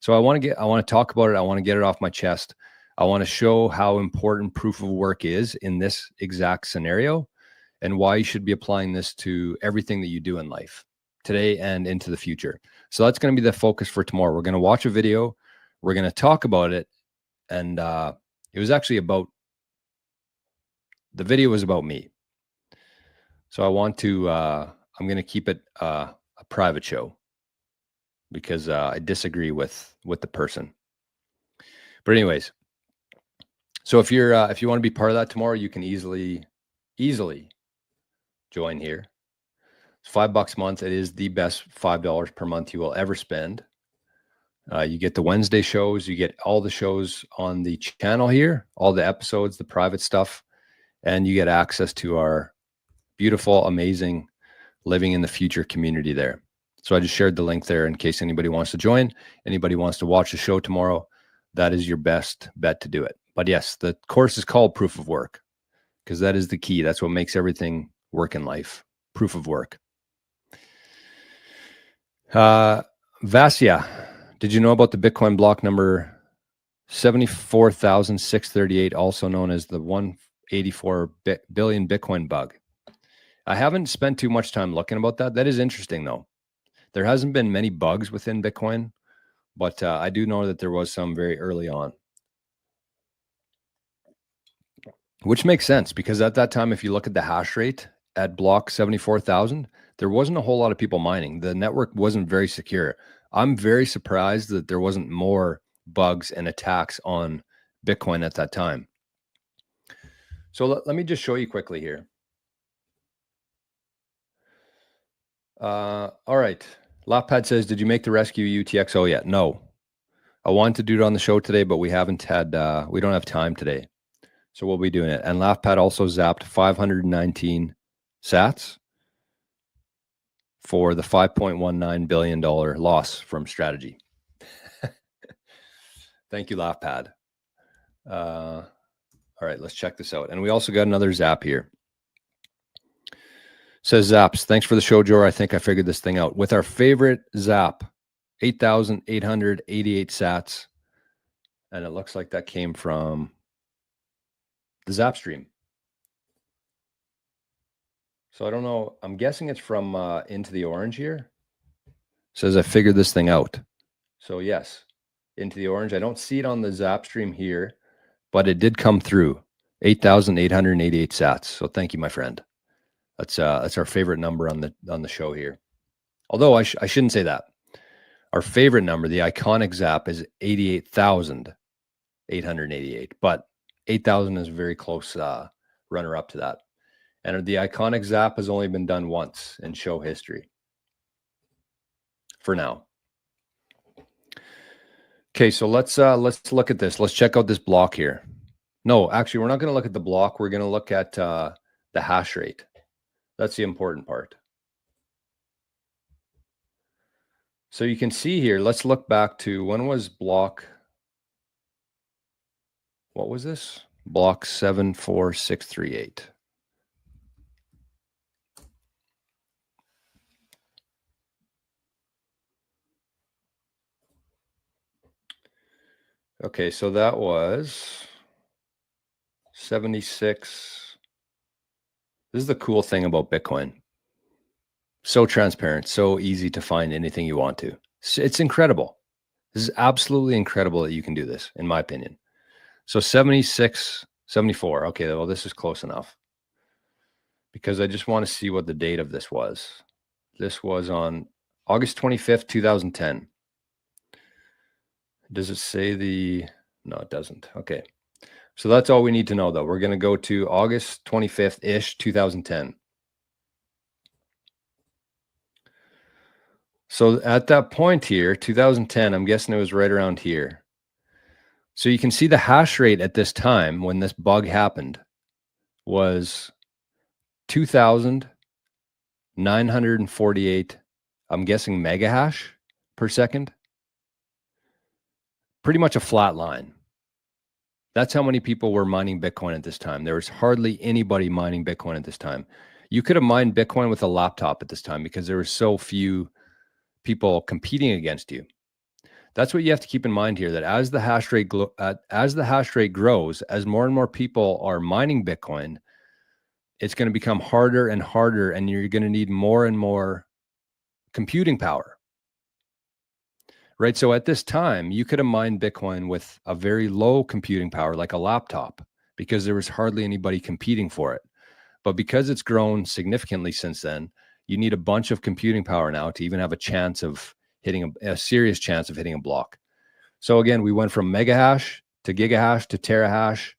So I want to talk about it. I want to get it off my chest. I want to show how important proof of work is in this exact scenario, and why you should be applying this to everything that you do in life today and into the future. So that's going to be the focus for tomorrow. We're going to watch a video. We're going to talk about it. And it was actually the video was about me. So I'm going to keep it a private show because I disagree with the person. But anyways, so if you want to be part of that tomorrow, you can easily join here. It's $5 a month. It is the best $5 per month you will ever spend. You get the Wednesday shows. You get all the shows on the channel here, all the episodes, the private stuff, and you get access to our beautiful, amazing Living in the Future community there. So I just shared the link there in case anybody wants to join, anybody wants to watch the show tomorrow. That is your best bet to do it. But yes, the course is called Proof of Work because that is the key. That's what makes everything work in life. Proof of work. Vasya, did you know about the Bitcoin block number 74,638, also known as the 184 billion Bitcoin bug? I haven't spent too much time looking about that. That is interesting, though. There hasn't been many bugs within Bitcoin, but I do know that there was some very early on. Which makes sense because at that time, if you look at the hash rate at block 74,000, there wasn't a whole lot of people mining. The network wasn't very secure. I'm very surprised that there wasn't more bugs and attacks on Bitcoin at that time. So let me just show you quickly here. All right. Lapad says, did you make the rescue UTXO yet? No. I wanted to do it on the show today, but we haven't had, we don't have time today. So we'll be doing it. And LaughPad also zapped 519 sats for the $5.19 billion loss from strategy. Thank you, LaughPad. All right, let's check this out. And we also got another zap here. Says Zaps, thanks for the show, Jor. I think I figured this thing out. With our favorite zap, 8,888 sats. And it looks like that came from the Zap stream. So I don't know. I'm guessing it's from Into the Orange here. Says I figured this thing out. So yes, Into the Orange. I don't see it on the Zap stream here, but it did come through. 8,888 sats. So thank you, my friend. That's our favorite number on the show here. Although I shouldn't say that. Our favorite number, the iconic zap, is 88,888. But 8,000 is a very close runner up to that. And the iconic zap has only been done once in show history. For now. Okay, so let's look at this. Let's check out this block here. No, actually, we're not going to look at the block. We're going to look at the hash rate. That's the important part. So you can see here, let's look back to when was block, what was this? Block 74638. Okay, so that was 76. This is the cool thing about Bitcoin. So transparent, so easy to find anything you want to. It's incredible. This is absolutely incredible that you can do this, in my opinion. So 76, 74. Okay, well, this is close enough. Because I just want to see what the date of this was. This was on August 25th, 2010. Does it say the... No, it doesn't. Okay. So that's all we need to know, though. We're going to go to August 25th-ish, 2010. So at that point here, 2010, I'm guessing it was right around here. So you can see the hash rate at this time when this bug happened was 2,948, I'm guessing mega hash per second. Pretty much a flat line. That's how many people were mining Bitcoin at this time. There was hardly anybody mining Bitcoin at this time. You could have mined Bitcoin with a laptop at this time because there were so few people competing against you. That's what you have to keep in mind here, that as the hash rate grows, as more and more people are mining Bitcoin, it's going to become harder and harder, and you're going to need more and more computing power. Right? So at this time, you could have mined Bitcoin with a very low computing power, like a laptop, because there was hardly anybody competing for it. But because it's grown significantly since then, you need a bunch of computing power now to even have a chance of hitting a serious chance of hitting a block. So again, we went from mega hash to gigahash to terahash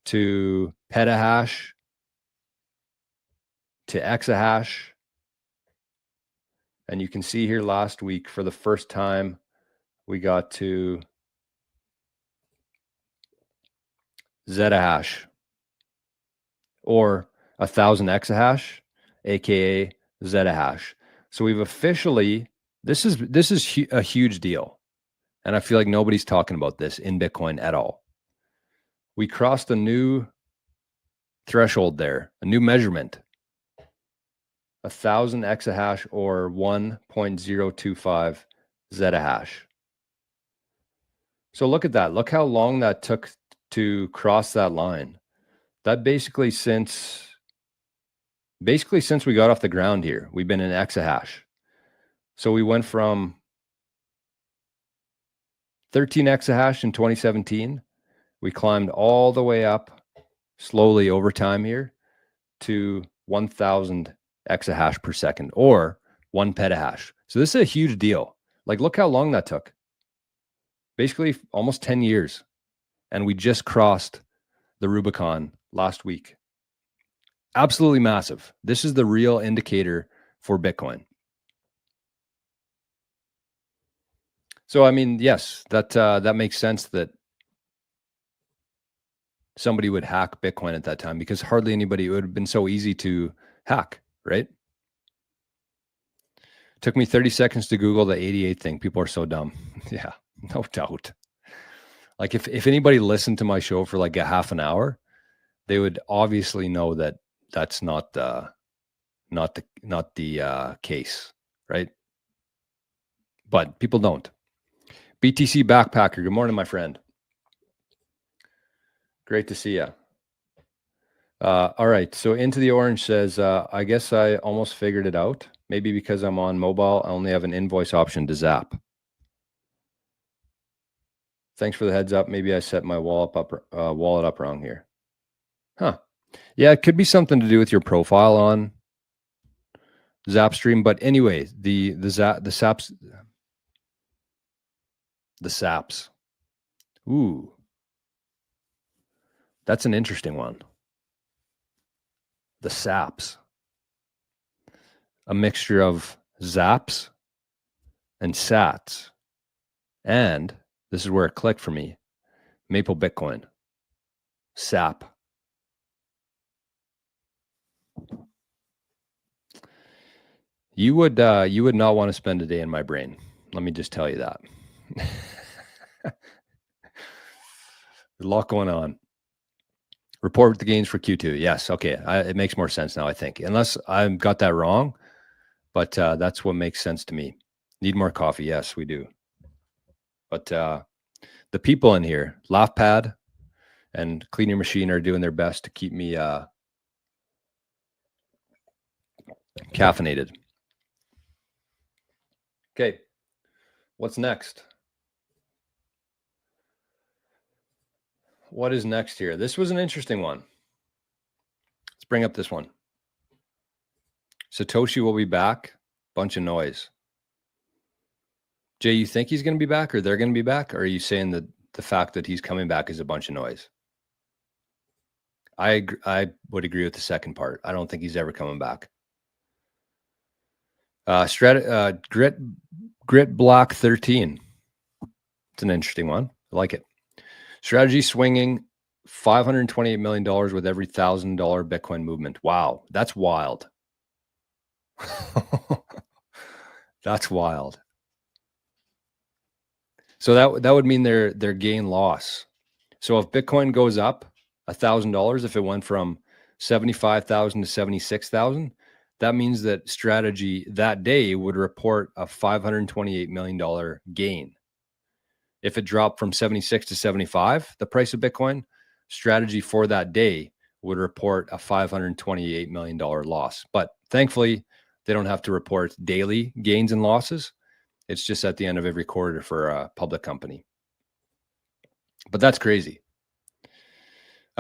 to petahash to exahash. And you can see here last week, for the first time, we got to zettahash, or 1,000 exahash, aka zettahash. So we've officially, this is a huge deal, and I feel like nobody's talking about this in Bitcoin at all. We crossed a new threshold there, a new measurement. 1,000 exahash, or 1.025 zettahash. So look at that. Look how long that took to cross that line. That basically since we got off the ground here, we've been in exahash. So we went from 13 exahash in 2017. We climbed all the way up slowly over time here to 1,000 exahash per second, or 1 petahash. So this is a huge deal. Like, look how long that took. Basically almost 10 years. And we just crossed the Rubicon last week. Absolutely massive. This is the real indicator for Bitcoin. So, I mean, yes, that makes sense that somebody would hack Bitcoin at that time, because hardly anybody, it would have been so easy to hack, right? Took me 30 seconds to Google the 88 thing. People are so dumb. Yeah, no doubt. Like if anybody listened to my show for like a half an hour, they would obviously know that that's not the case, right? But people don't. BTC Backpacker, good morning, my friend. Great to see you. All right, so Into the Orange says, I guess I almost figured it out. Maybe because I'm on mobile, I only have an invoice option to zap. Thanks for the heads up. Maybe I set my wallet up wrong here. Huh. Yeah, it could be something to do with your profile on Zapstream. But anyway, the saps. Ooh, that's an interesting one. The saps. A mixture of zaps and sats. And this is where it clicked for me. Maple Bitcoin. SAP. You would not want to spend a day in my brain. Let me just tell you that. There's a lot going on. Report the gains for Q2. Yes. Okay. It makes more sense now, I think. Unless I've got that wrong, but that's what makes sense to me. Need more coffee. Yes, we do. But the people in here, LaughPad and Clean Your Machine, are doing their best to keep me caffeinated. Okay. What's next? What is next here? This was an interesting one. Let's bring up this one. Satoshi will be back. Bunch of noise. Jay, you think he's going to be back, or they're going to be back? Or are you saying that the fact that he's coming back is a bunch of noise? I would agree with the second part. I don't think he's ever coming back. Grit Block 13. It's an interesting one. I like it. Strategy swinging $528 million with every $1,000 Bitcoin movement. Wow, that's wild. That's wild. So that would mean their gain loss. So if Bitcoin goes up $1,000, if it went from 75,000 to 76,000, that means that Strategy that day would report a $528 million gain. If it dropped from 76 to 75, the price of Bitcoin, Strategy for that day would report a $528 million loss. But thankfully, they don't have to report daily gains and losses. It's just at the end of every quarter for a public company. But that's crazy.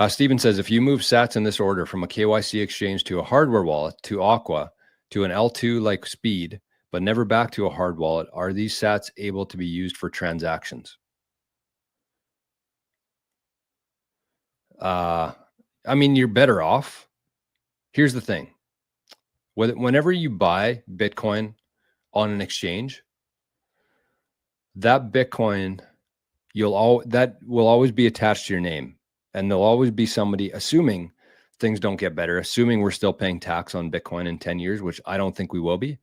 Steven says, if you move sats in this order from a KYC exchange to a hardware wallet to Aqua to an L2 like speed, but never back to a hard wallet, are these sats able to be used for transactions? I mean, you're better off. Here's the thing. Whenever you buy Bitcoin on an exchange, that Bitcoin, that will always be attached to your name. And there'll always be somebody, assuming things don't get better, assuming we're still paying tax on Bitcoin in 10 years, which I don't think we will be,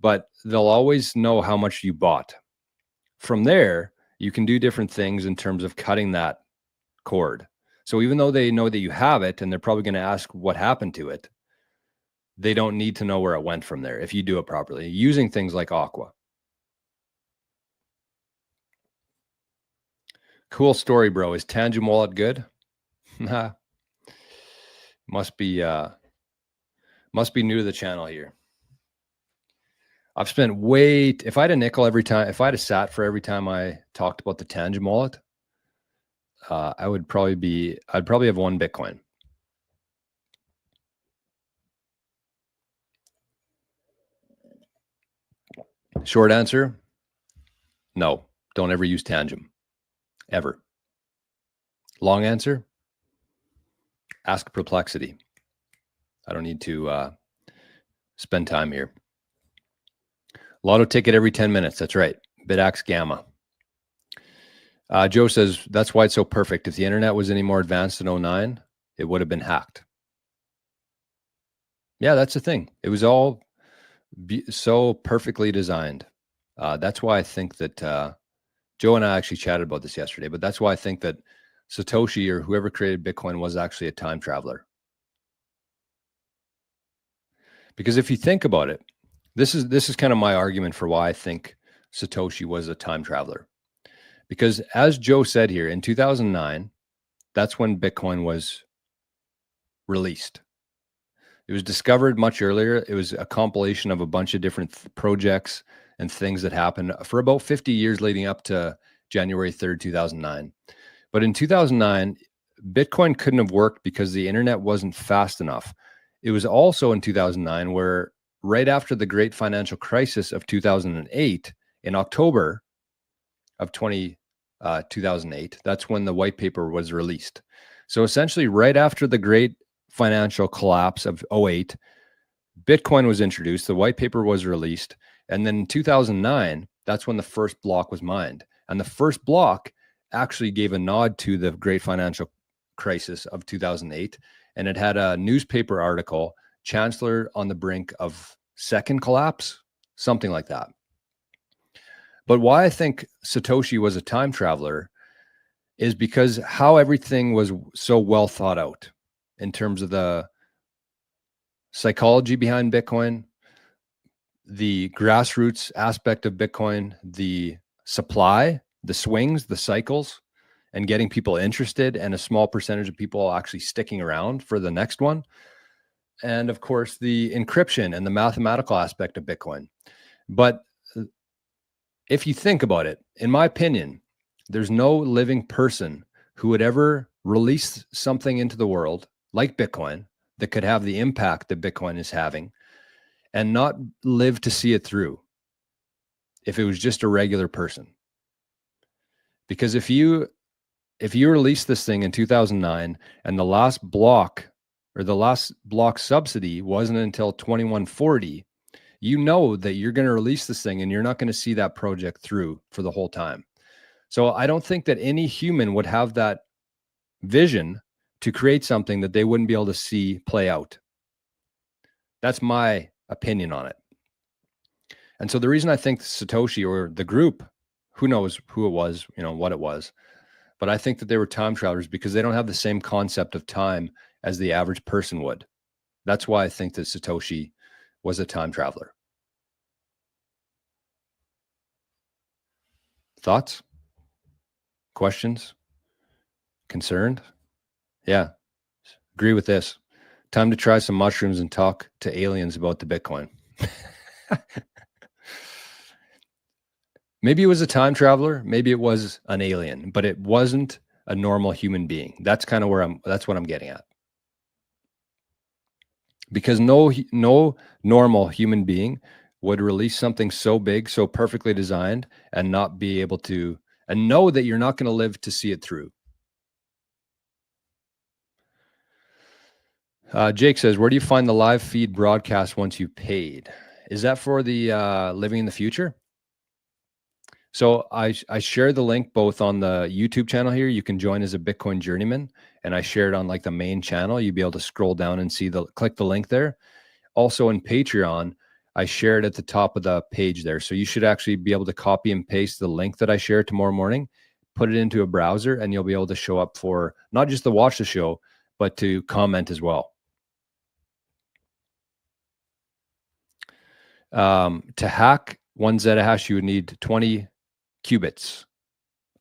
but they'll always know how much you bought. From there, you can do different things in terms of cutting that cord. So even though they know that you have it, and they're probably going to ask what happened to it, they don't need to know where it went from there if you do it properly, using things like Aqua. Cool story, bro. Is Tangent Wallet good? Must be new to the channel here. I've spent if I had a nickel every time, if I had a sat for every time I talked about the Tangent Wallet, I'd probably have one Bitcoin. Short answer, no, don't ever use Tangent, ever. Long answer, Ask Perplexity. I don't need to spend time here. Lotto ticket every 10 minutes. That's right. Bidax Gamma. Joe says, that's why it's so perfect. If the internet was any more advanced in 2009, it would have been hacked. Yeah, that's the thing. It was all so perfectly designed. That's why I think that Joe and I actually chatted about this yesterday, but that's why I think that Satoshi or whoever created Bitcoin was actually a time traveler. Because if you think about it, this is kind of my argument for why I think Satoshi was a time traveler. Because as Joe said here, in 2009, that's when Bitcoin was released. It was discovered much earlier. It was a compilation of a bunch of different projects and things that happened for about 50 years leading up to January 3rd, 2009. But in 2009, Bitcoin couldn't have worked because the internet wasn't fast enough. It was also in 2009 where right after the great financial crisis of 2008, in October of 2008, that's when the white paper was released. So essentially right after the great financial collapse of 2008, Bitcoin was introduced, the white paper was released, and then in 2009, that's when the first block was mined. And the first block actually gave a nod to the great financial crisis of 2008, and it had a newspaper article, Chancellor on the brink of second collapse, something like that. But why I think Satoshi was a time traveler is because how everything was so well thought out in terms of the psychology behind Bitcoin, the grassroots aspect of Bitcoin, the supply, the swings, the cycles, and getting people interested, and a small percentage of people actually sticking around for the next one. And of course, the encryption and the mathematical aspect of Bitcoin. But if you think about it, in my opinion, there's no living person who would ever release something into the world like Bitcoin that could have the impact that Bitcoin is having and not live to see it through if it was just a regular person. Because if you release this thing in 2009 and the last block subsidy wasn't until 2140, you know that you're going to release this thing and you're not going to see that project through for the whole time. So I don't think that any human would have that vision to create something that they wouldn't be able to see play out. That's my opinion on it. And so the reason I think Satoshi or the group, who knows who it was, what it was, but I think that they were time travelers because they don't have the same concept of time as the average person would. That's why I think that Satoshi was a time traveler. Thoughts? Questions? Concerned? Yeah. Agree with this. Time to try some mushrooms and talk to aliens about the Bitcoin. Maybe it was a time traveler. Maybe it was an alien, but it wasn't a normal human being. That's kind of that's what I'm getting at. Because no normal human being would release something so big, so perfectly designed, and not be able to, and know that you're not going to live to see it through. Jake says, where do you find the live feed broadcast once you paid? Is that for the Living in the Future? So I share the link both on the YouTube channel here. You can join as a Bitcoin journeyman, and I shared on like the main channel. You'll be able to scroll down and click the link there. Also in Patreon, I shared at the top of the page there. So you should actually be able to copy and paste the link that I share tomorrow morning, put it into a browser, and you'll be able to show up for not just to watch the show, but to comment as well. To hack one zettahash, you would need 20 qubits.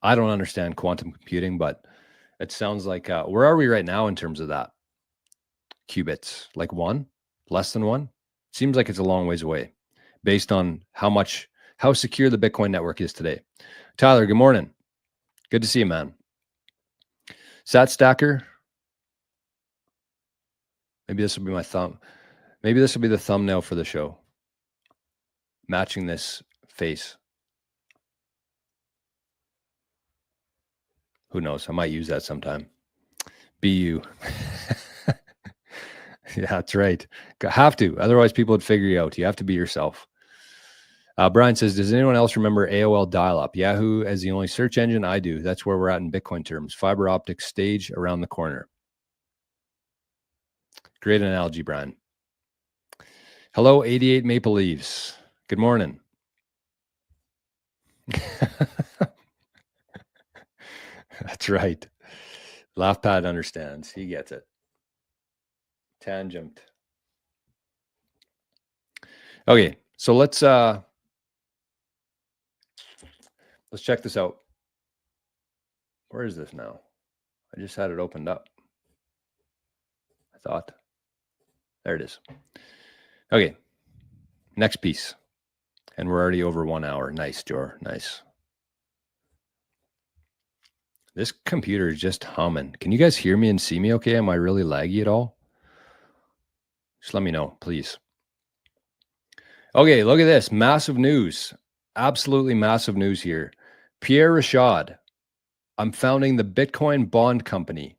I don't understand quantum computing, but it sounds like, where are we right now in terms of that? Qubits, like one, less than one? Seems like it's a long ways away based on how secure the Bitcoin network is today. Tyler, good morning. Good to see you, man. Sat Stacker. Maybe this will be my thumb. Maybe this will be the thumbnail for the show. Matching this face. Who knows? I might use that sometime. Be you. Yeah, that's right. Have to. Otherwise, people would figure you out. You have to be yourself. Brian says, does anyone else remember AOL dial-up? Yahoo as the only search engine? I do. That's where we're at in Bitcoin terms. Fiber optic stage around the corner. Great analogy, Brian. Hello, 88 Maple Leaves. Good morning. That's right. LaughPad understands. He gets it. Tangent. Okay, so let's check this out. Where is this now? I just had it opened up. I thought. There it is. Okay, next piece. And we're already over 1 hour. Nice, Jor. Nice. This computer is just humming. Can you guys hear me and see me okay? Am I really laggy at all? Just let me know, please. Okay, look at this. Massive news. Absolutely massive news here. Pierre Rochard. I'm founding the Bitcoin Bond Company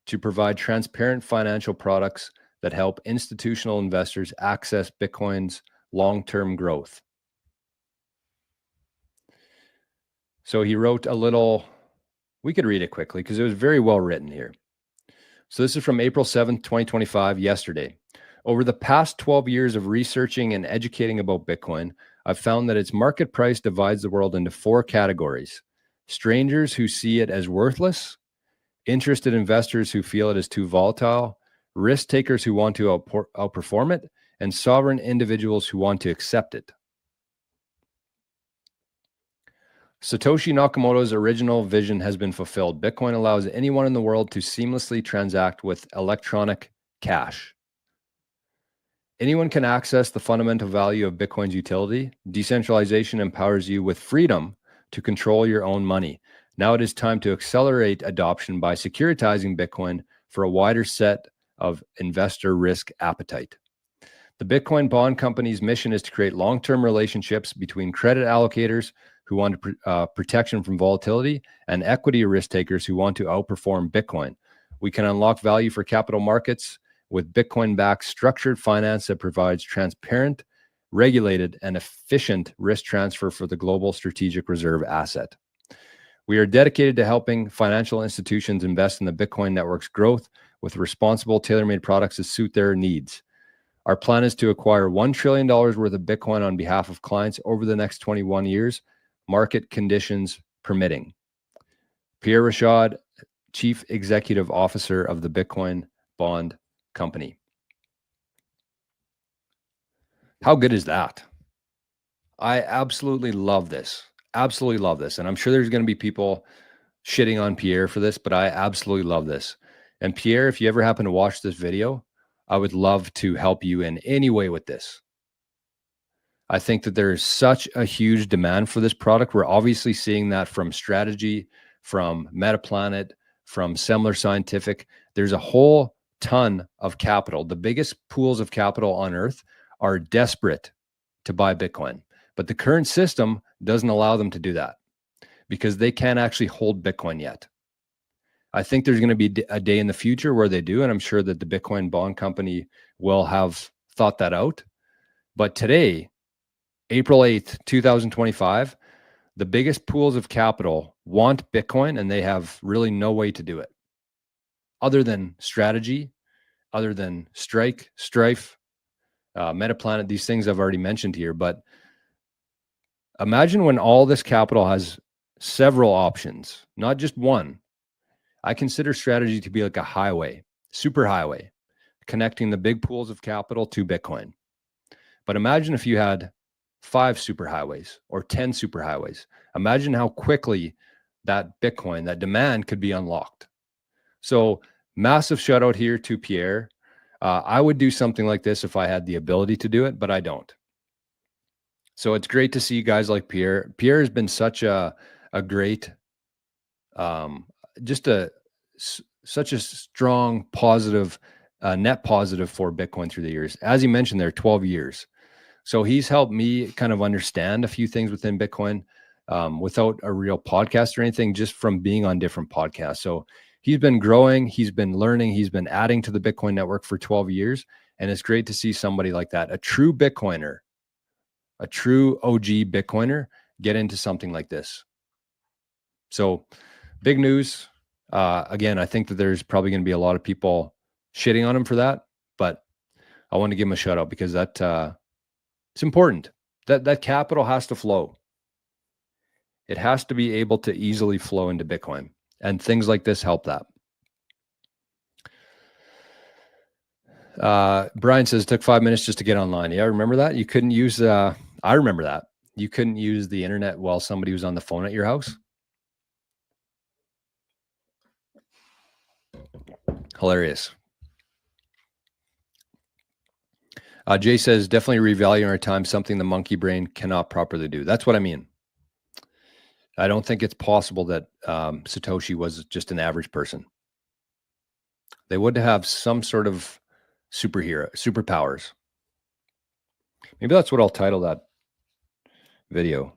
to provide transparent financial products that help institutional investors access Bitcoin's long-term growth. So he wrote a little, we could read it quickly because it was very well written here. So this is from April 7th, 2025, yesterday. Over the past 12 years of researching and educating about Bitcoin, I've found that its market price divides the world into 4 categories. Strangers who see it as worthless, interested investors who feel it is too volatile, risk takers who want to outperform it, and sovereign individuals who want to accept it. Satoshi Nakamoto's original vision has been fulfilled. Bitcoin allows anyone in the world to seamlessly transact with electronic cash. Anyone can access the fundamental value of Bitcoin's utility. Decentralization empowers you with freedom to control your own money. Now it is time to accelerate adoption by securitizing Bitcoin for a wider set of investor risk appetite. The Bitcoin Bond Company's mission is to create long-term relationships between credit allocators who want protection from volatility and equity risk takers who want to outperform Bitcoin. We can unlock value for capital markets with Bitcoin-backed structured finance that provides transparent, regulated, and efficient risk transfer for the global strategic reserve asset. We are dedicated to helping financial institutions invest in the Bitcoin network's growth with responsible, tailor-made products that suit their needs. Our plan is to acquire $1 trillion worth of Bitcoin on behalf of clients over the next 21 years, market conditions permitting. Pierre Rochard, Chief Executive Officer of the Bitcoin Bond Company. How good is that? I absolutely love this. Absolutely love this. And I'm sure there's going to be people shitting on Pierre for this, but I absolutely love this. And Pierre, if you ever happen to watch this video, I would love to help you in any way with this. I think that there is such a huge demand for this product. We're obviously seeing that from Strategy, from Metaplanet, from Semler Scientific. There's a whole ton of capital. The biggest pools of capital on earth are desperate to buy Bitcoin, but the current system doesn't allow them to do that because they can't actually hold Bitcoin yet. I think there's going to be a day in the future where they do, and I'm sure that the Bitcoin Bond Company will have thought that out. But today, April 8th, 2025, the biggest pools of capital want Bitcoin, and they have really no way to do it other than Strategy, other than Strife, Metaplanet, these things I've already mentioned here. But imagine when all this capital has several options, not just one. I consider Strategy to be like a highway, super highway, connecting the big pools of capital to Bitcoin. But imagine if you had 5 superhighways or 10 superhighways. Imagine how quickly that Bitcoin, that demand could be unlocked. So massive shout out here to Pierre. I would do something like this if I had the ability to do it, but I don't. So it's great to see guys like Pierre. Pierre has been such a great, such a strong positive, net positive for Bitcoin through the years. As he mentioned there, 12 years. So he's helped me kind of understand a few things within Bitcoin without a real podcast or anything, just from being on different podcasts. So he's been growing, he's been learning, he's been adding to the Bitcoin network for 12 years. And it's great to see somebody like that, a true Bitcoiner, a true OG Bitcoiner, get into something like this. So big news. Again, I think that there's probably going to be a lot of people shitting on him for that, but I want to give him a shout out because that it's important. That capital has to flow. It has to be able to easily flow into Bitcoin, and things like this help that. Brian says it took 5 minutes just to get online. Yeah, remember that? You couldn't use. I remember that. You couldn't use the internet while somebody was on the phone at your house. Hilarious. Jay says, definitely revaluing our time, something the monkey brain cannot properly do. That's what I mean. I don't think it's possible that Satoshi was just an average person. They would have some sort of superpowers. Maybe that's what I'll title that video.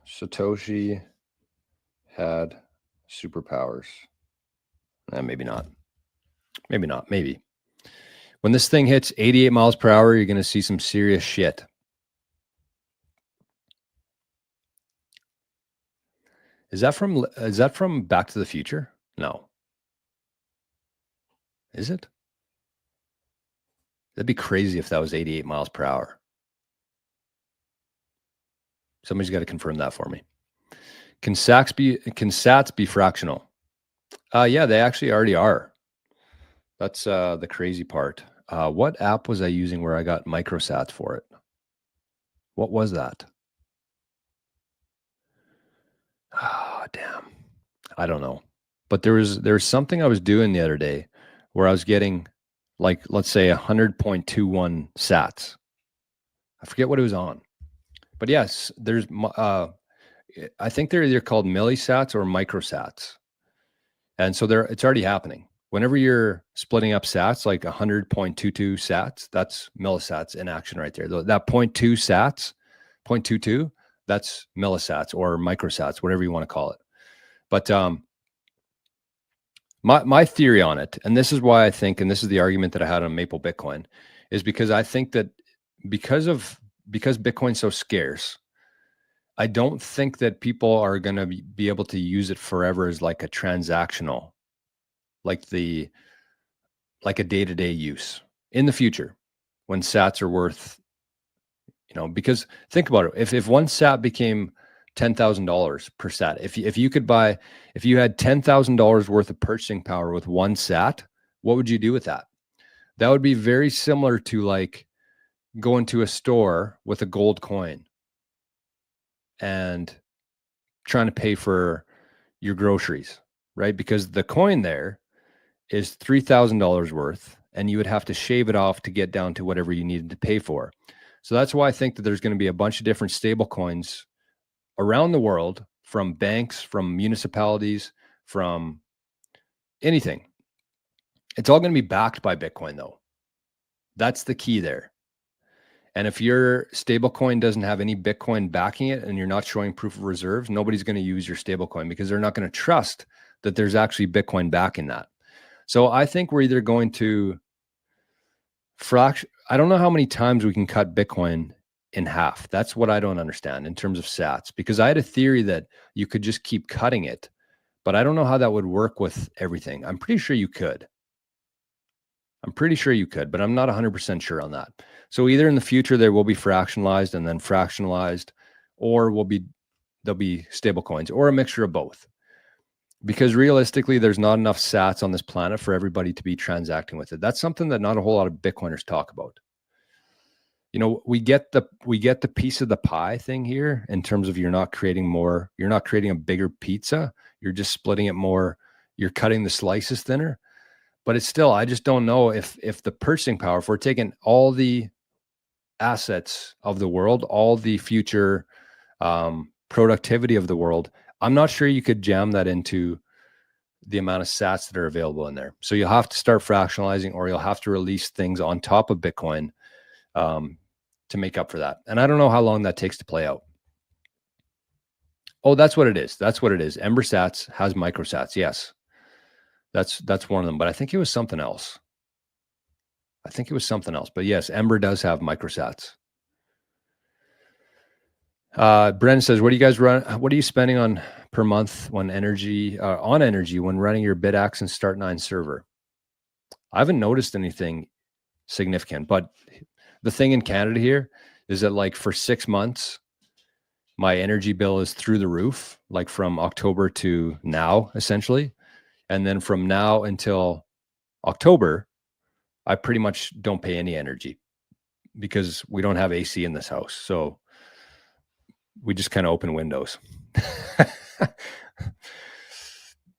Satoshi had superpowers. Maybe not. Maybe not. Maybe. When this thing hits 88 miles per hour, you're going to see some serious shit. Is that from Back to the Future? No. Is it? That'd be crazy if that was 88 miles per hour. Somebody's got to confirm that for me. Can sats be fractional? Yeah, they actually already are. That's the crazy part. What app was I using where I got microsats for it? What was that? Ah, damn. I don't know. But there was something I was doing the other day where I was getting, like, let's say 100.21 sats. I forget what it was on. But yes, there's I think they're either called millisats or microsats. And so it's already happening. Whenever you're splitting up sats, like 100.22 sats, that's millisats in action right there. That 0.2 sats, 0.22, that's millisats or microsats, whatever you want to call it. But my theory on it, and this is why I think, and this is the argument that I had on Maple Bitcoin, is because I think that because Bitcoin's so scarce, I don't think that people are going to be able to use it forever as like a transactional, like a day-to-day use in the future when sats are worth, because think about it. If one sat became $10,000 per sat, if you had $10,000 worth of purchasing power with one sat, what would you do with that? That would be very similar to like going to a store with a gold coin and trying to pay for your groceries, right? Because the coin there is $3,000 worth, and you would have to shave it off to get down to whatever you needed to pay for. So that's why I think that there's going to be a bunch of different stable coins around the world, from banks, from municipalities, from anything. It's all going to be backed by Bitcoin, though. That's the key there. And if your stable coin doesn't have any Bitcoin backing it and you're not showing proof of reserves, nobody's going to use your stable coin because they're not going to trust that there's actually Bitcoin backing that. So I think we're either going to I don't know how many times we can cut Bitcoin in half. That's what I don't understand in terms of sats, because I had a theory that you could just keep cutting it, but I don't know how that would work with everything. I'm pretty sure you could. But I'm not 100% sure on that. So either in the future there will be fractionalized and then fractionalized, or there'll be stable coins, or a mixture of both. Because realistically, there's not enough sats on this planet for everybody to be transacting with it. That's something that not a whole lot of Bitcoiners talk about. We get the piece of the pie thing here in terms of you're not creating a bigger pizza. You're just splitting it more. You're cutting the slices thinner. But it's still, I just don't know if the purchasing power, if we're taking all the assets of the world, all the future productivity of the world, I'm not sure you could jam that into the amount of sats that are available in there. So you'll have to start fractionalizing, or you'll have to release things on top of Bitcoin to make up for that. And I don't know how long that takes to play out. Oh, that's what it is. That's what it is. Ember Sats has microsats. Yes. That's one of them, but I think it was something else. But yes, Ember does have microsats. Bren says, what do you guys run? What are you spending on per month when on energy when running your Bidax and Start9 server? I haven't noticed anything significant, but the thing in Canada here is that like for 6 months, my energy bill is through the roof, like from October to now, essentially. And then from now until October, I pretty much don't pay any energy because we don't have AC in this house. So we just kind of open windows.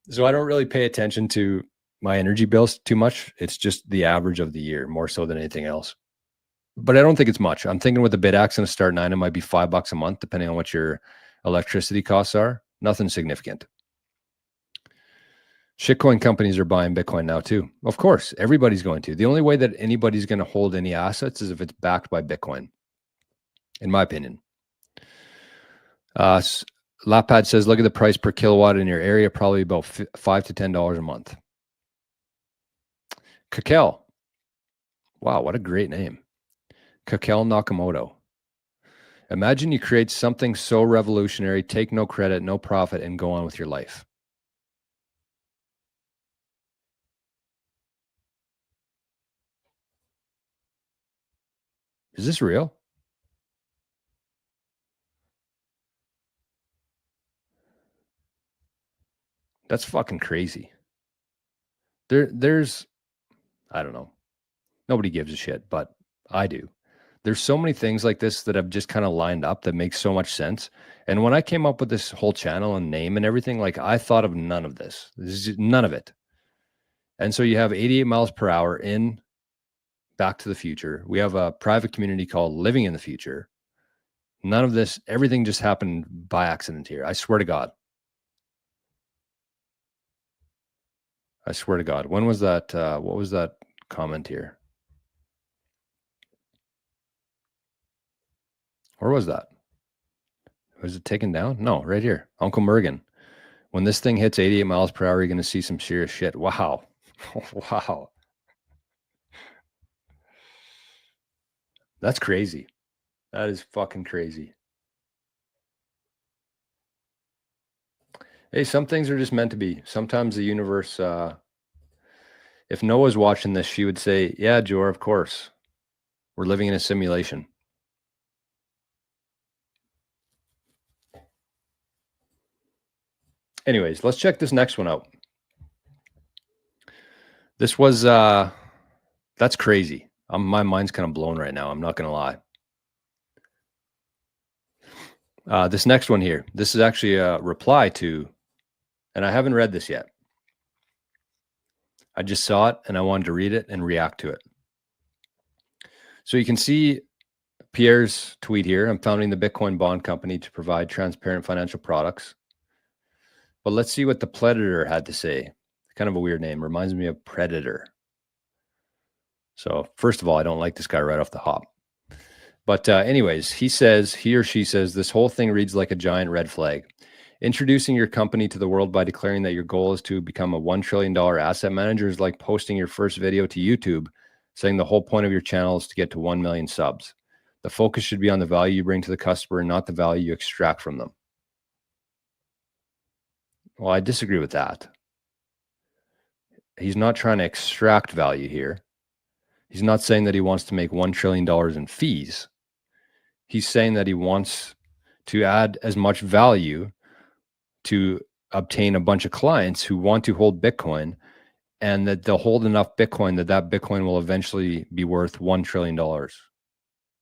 So I don't really pay attention to my energy bills too much. It's just the average of the year, more so than anything else. But I don't think it's much. I'm thinking with the Bidax and a Start9, it might be $5 a month, depending on what your electricity costs are. Nothing significant. Shitcoin companies are buying Bitcoin now too. Of course, everybody's going to. The only way that anybody's going to hold any assets is if it's backed by Bitcoin, in my opinion. Lapad says, look at the price per kilowatt in your area, probably about $5 to $10 a month. Kakel. Wow, what a great name. Kakel Nakamoto. Imagine you create something so revolutionary, take no credit, no profit, and go on with your life. Is this real? That's fucking crazy. There's, I don't know. Nobody gives a shit, but I do. There's so many things like this that have just kind of lined up that makes so much sense. And when I came up with this whole channel and name and everything, like I thought of none of this. This is none of it. And so you have 88 miles per hour in Back to the Future. We have a private community called Living in the Future. None of this, everything just happened by accident here. I swear to God. I swear to God. When was that? What was that comment here? Where was that? Was it taken down? No, right here. Uncle Mergen. When this thing hits 88 miles per hour, you're going to see some serious shit. Wow. Wow. That's crazy. That is fucking crazy. Hey, some things are just meant to be. Sometimes the universe, if Noah's watching this, she would say, yeah, Jor, of course. We're living in a simulation. Anyways, let's check this next one out. This was, that's crazy. My mind's kind of blown right now. I'm not going to lie. This next one here, this is actually a reply to, and I haven't read this yet. I just saw it and I wanted to read it and react to it. So you can see Pierre's tweet here. I'm founding the Bitcoin Bond Company to provide transparent financial products. But let's see what the Predator had to say. Kind of a weird name. Reminds me of Predator. So first of all, I don't like this guy right off the hop. But anyways, he or she says, this whole thing reads like a giant red flag. Introducing your company to the world by declaring that your goal is to become a $1 trillion asset manager is like posting your first video to YouTube, saying the whole point of your channel is to get to 1 million subs. The focus should be on the value you bring to the customer and not the value you extract from them. Well, I disagree with that. He's not trying to extract value here. He's not saying that he wants to make $1 trillion in fees. He's saying that he wants to add as much value to obtain a bunch of clients who want to hold Bitcoin, and that they'll hold enough Bitcoin that Bitcoin will eventually be worth $1 trillion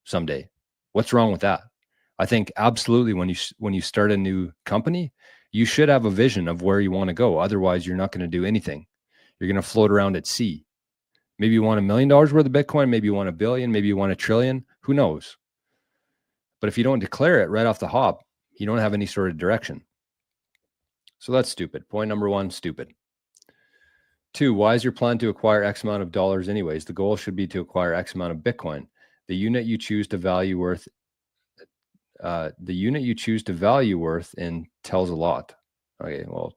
someday. What's wrong with that? I think absolutely when you start a new company, you should have a vision of where you want to go. Otherwise, you're not going to do anything. You're going to float around at sea. Maybe you want $1 million worth of Bitcoin. Maybe you want 1 billion. Maybe you want 1 trillion. Who knows? But if you don't declare it right off the hop, you don't have any sort of direction. So that's stupid. Point number 1, stupid. 2, why is your plan to acquire X amount of dollars anyways? The goal should be to acquire X amount of Bitcoin. The unit you choose to value worth The unit you choose to value worth in tells a lot. Okay, well,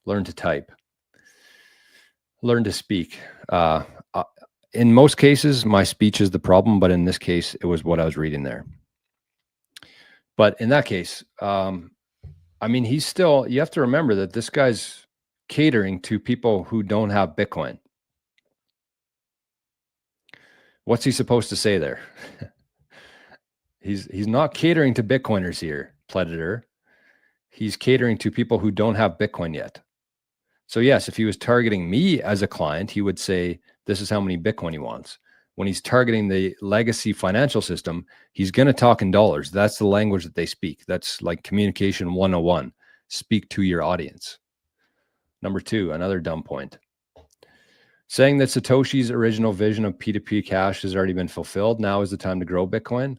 learn to type. Learn to speak. In most cases, my speech is the problem, but in this case, it was what I was reading there. But in that case, I mean, he's still, you have to remember that this guy's catering to people who don't have Bitcoin. What's he supposed to say there? He's not catering to Bitcoiners here, Predator. He's catering to people who don't have Bitcoin yet. So yes, if he was targeting me as a client, he would say, this is how many Bitcoin he wants. When he's targeting the legacy financial system, he's going to talk in dollars. That's the language that they speak. That's like communication 101. Speak to your audience. Number two, another dumb point. Saying that Satoshi's original vision of P2P cash has already been fulfilled. Now is the time to grow Bitcoin.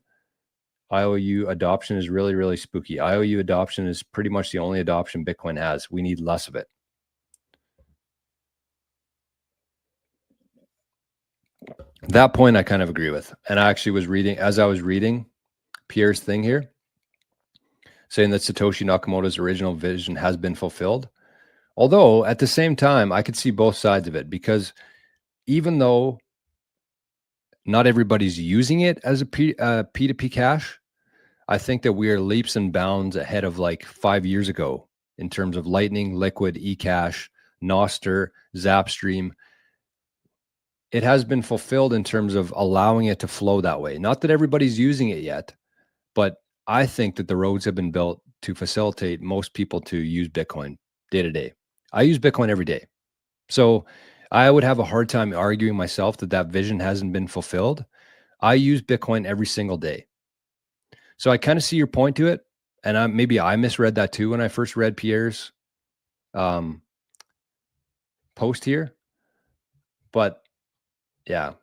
IOU adoption is really, really spooky. IOU adoption is pretty much the only adoption Bitcoin has. We need less of it. That point I kind of agree with. And I actually was reading, as I was reading Pierre's thing here, saying that Satoshi Nakamoto's original vision has been fulfilled. Although at the same time, I could see both sides of it, because even though not everybody's using it as a P2P cash, I think that we are leaps and bounds ahead of like 5 years ago in terms of Lightning, Liquid, eCash, Nostr, Zapstream. It has been fulfilled in terms of allowing it to flow that way. Not that everybody's using it yet, but I think that the roads have been built to facilitate most people to use Bitcoin day to day. I use Bitcoin every day. So I would have a hard time arguing myself that that vision hasn't been fulfilled. I use Bitcoin every single day. So I kind of see your point to it. And maybe I misread that too when I first read Pierre's post here. But yeah.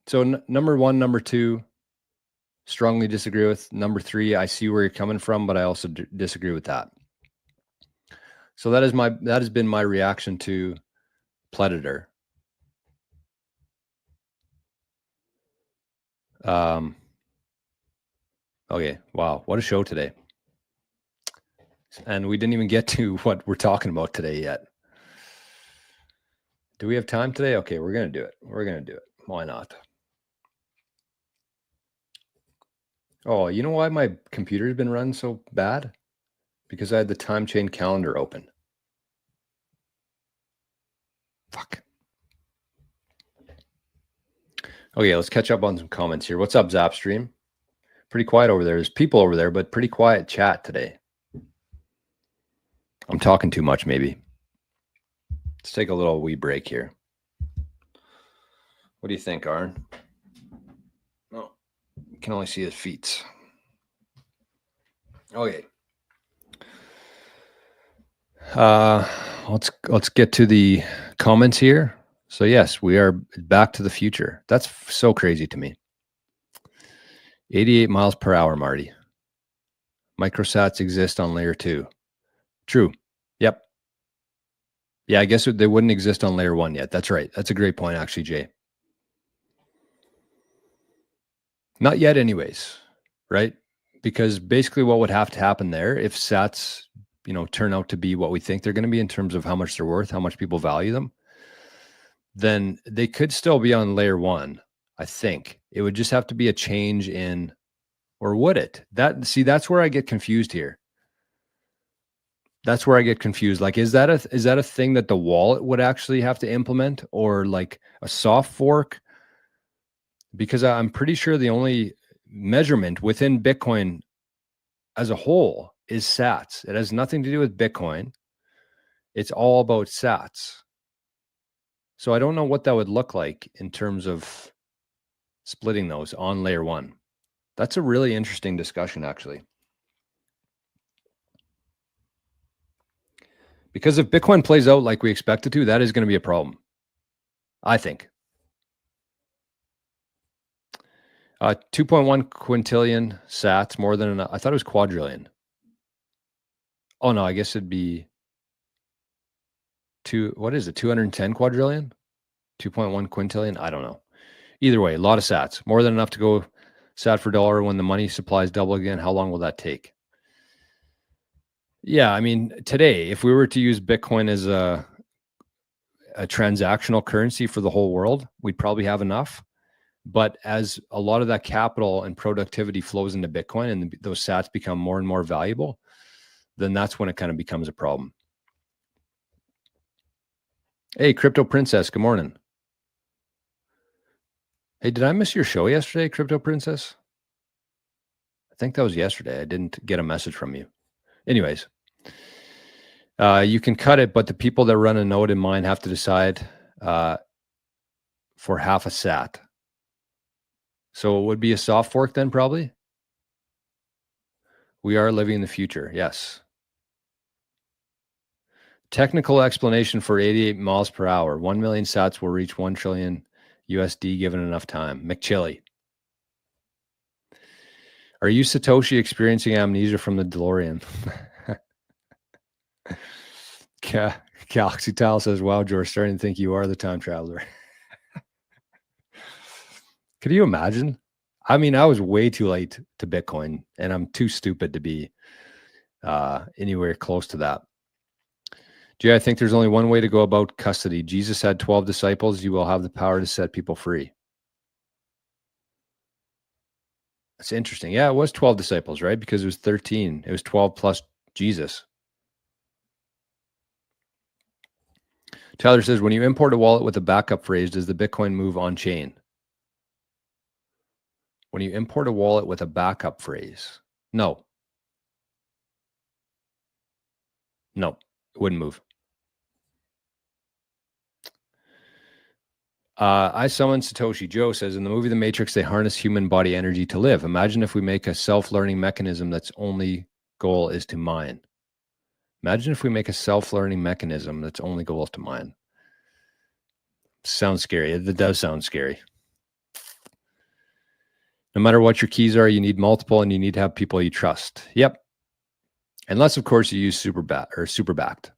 So number one, number two, strongly disagree with. Number three, I see where you're coming from, but I also disagree with that. So that has been my reaction to Predator. Okay. Wow. What a show today. And we didn't even get to what we're talking about today yet. Do we have time today? Okay, we're going to do it. We're going to do it. Why not? Oh, you know why my computer's been running so bad? Because I had the time chain calendar open. Fuck. Okay, let's catch up on some comments here. What's up, Zapstream? Pretty quiet over there. There's people over there, but pretty quiet chat today. I'm talking too much, maybe. Let's take a little wee break here. What do you think, Arn? Oh, you can only see his feet. Okay. Let's get to the comments here. So yes, we are back to the future. That's so crazy to me. 88 miles per hour, Marty. Microsats exist on layer 2. True. Yep. Yeah, I guess they wouldn't exist on layer 1 yet. That's right. That's a great point, actually, Jay. Not yet anyways, right? Because basically what would have to happen there, if sats, turn out to be what we think they're going to be in terms of how much they're worth, how much people value them, then they could still be on layer 1, I think. It would just have to be a change in, or would it? That's where I get confused here. That's where I get confused. Like, is that a thing that the wallet would actually have to implement, or like a soft fork? Because I'm pretty sure the only measurement within Bitcoin as a whole is sats. It has nothing to do with Bitcoin. It's all about sats. So I don't know what that would look like in terms of splitting those on layer 1. That's a really interesting discussion, actually. Because if Bitcoin plays out like we expect it to, that is going to be a problem, I think. 2.1 quintillion sats, more than enough. I thought it was quadrillion. Oh no, I guess it'd be what is it? 210 quadrillion? 2.1 quintillion? I don't know. Either way, a lot of sats, more than enough to go Sat for dollar when the money supplies double again. How long will that take? Yeah, I mean, today, if we were to use Bitcoin as a transactional currency for the whole world, we'd probably have enough. But as a lot of that capital and productivity flows into Bitcoin and those sats become more and more valuable, then that's when it kind of becomes a problem. Hey, Crypto Princess, good morning. Hey, did I miss your show yesterday, Crypto Princess? I think that was yesterday. I didn't get a message from you. Anyways, you can cut it, but the people that run a node in mine have to decide for half a sat. So it would be a soft fork then, probably? We are living in the future, yes. Technical explanation for 88 miles per hour. 1 million sats will reach 1 trillion USD given enough time. McChilly. Are you Satoshi experiencing amnesia from the DeLorean? Galaxy Tile says, wow, George, starting to think you are the time traveler. Could you imagine? I mean, I was way too late to Bitcoin, and I'm too stupid to be anywhere close to that. Jay, I think there's only one way to go about custody. Jesus had 12 disciples. You will have the power to set people free. That's interesting. Yeah, it was 12 disciples, right? Because it was 13. It was 12 plus Jesus. Tyler says, when you import a wallet with a backup phrase, does the Bitcoin move on chain? When you import a wallet with a backup phrase, no. No, it wouldn't move. I summoned Satoshi. Joe says, in the movie The Matrix, they harness human body energy to live. Imagine if we make a self-learning mechanism that's only goal is to mine. Imagine if we make a self-learning mechanism that's only goal is to mine. Sounds scary. It does sound scary. No matter what your keys are, you need multiple and you need to have people you trust. Yep. Unless, of course, you use super backed.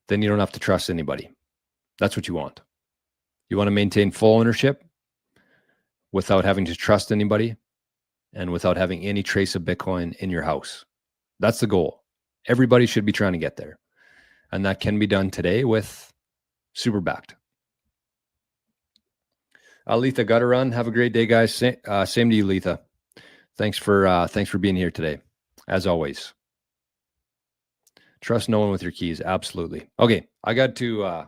Then you don't have to trust anybody. That's what you want. You want to maintain full ownership without having to trust anybody and without having any trace of Bitcoin in your house. That's the goal. Everybody should be trying to get there. And that can be done today with super backed. Letha, gotta run. Have a great day, guys. Same to you, Letha. Thanks for being here today, as always. Trust no one with your keys. Absolutely. Okay, I got to.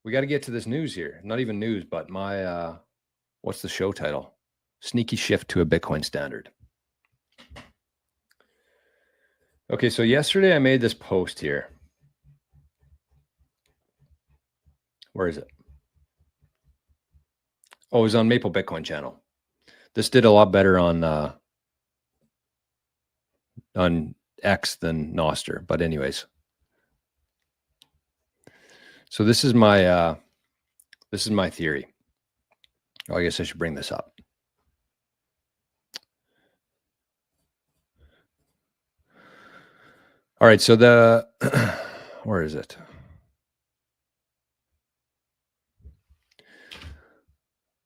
We got to get to this news here. Not even news, but my what's the show title? Sneaky shift to a Bitcoin standard. Okay, so yesterday I made this post here. Where is it? Oh, it was on Maple Bitcoin channel. This did a lot better on X than Nostr, but anyways. So this is my theory. Oh, I guess I should bring this up. All right, so where is it?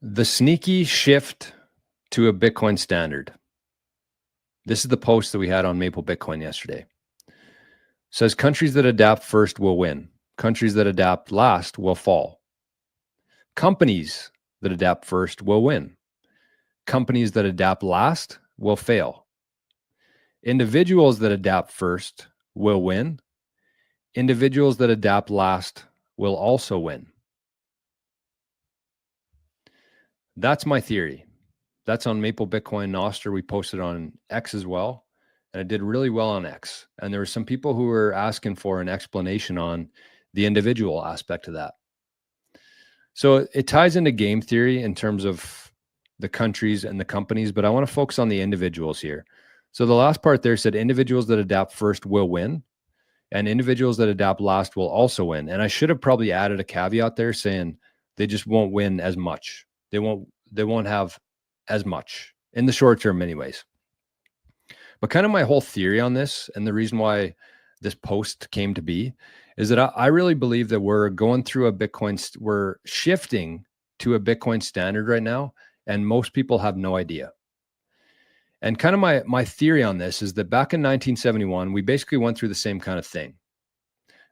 The sneaky shift to a Bitcoin standard. This is the post that we had on Maple Bitcoin yesterday. It says countries that adapt first will win. Countries that adapt last will fall. Companies that adapt first will win. Companies that adapt last will fail. Individuals that adapt first will win. Individuals that adapt last will also win. That's my theory. That's on Maple Bitcoin Nostr. We posted on X as well. And it did really well on X. And there were some people who were asking for an explanation on the individual aspect of that. So it ties into game theory in terms of the countries and the companies, but I want to focus on the individuals here. So the last part there said individuals that adapt first will win, and individuals that adapt last will also win. And I should have probably added a caveat there saying they just won't win as much. They won't have as much in the short term anyways. But kind of my whole theory on this, and the reason why this post came to be, is that I really believe that we're going through we're shifting to a Bitcoin standard right now. And most people have no idea. And kind of my theory on this is that back in 1971, we basically went through the same kind of thing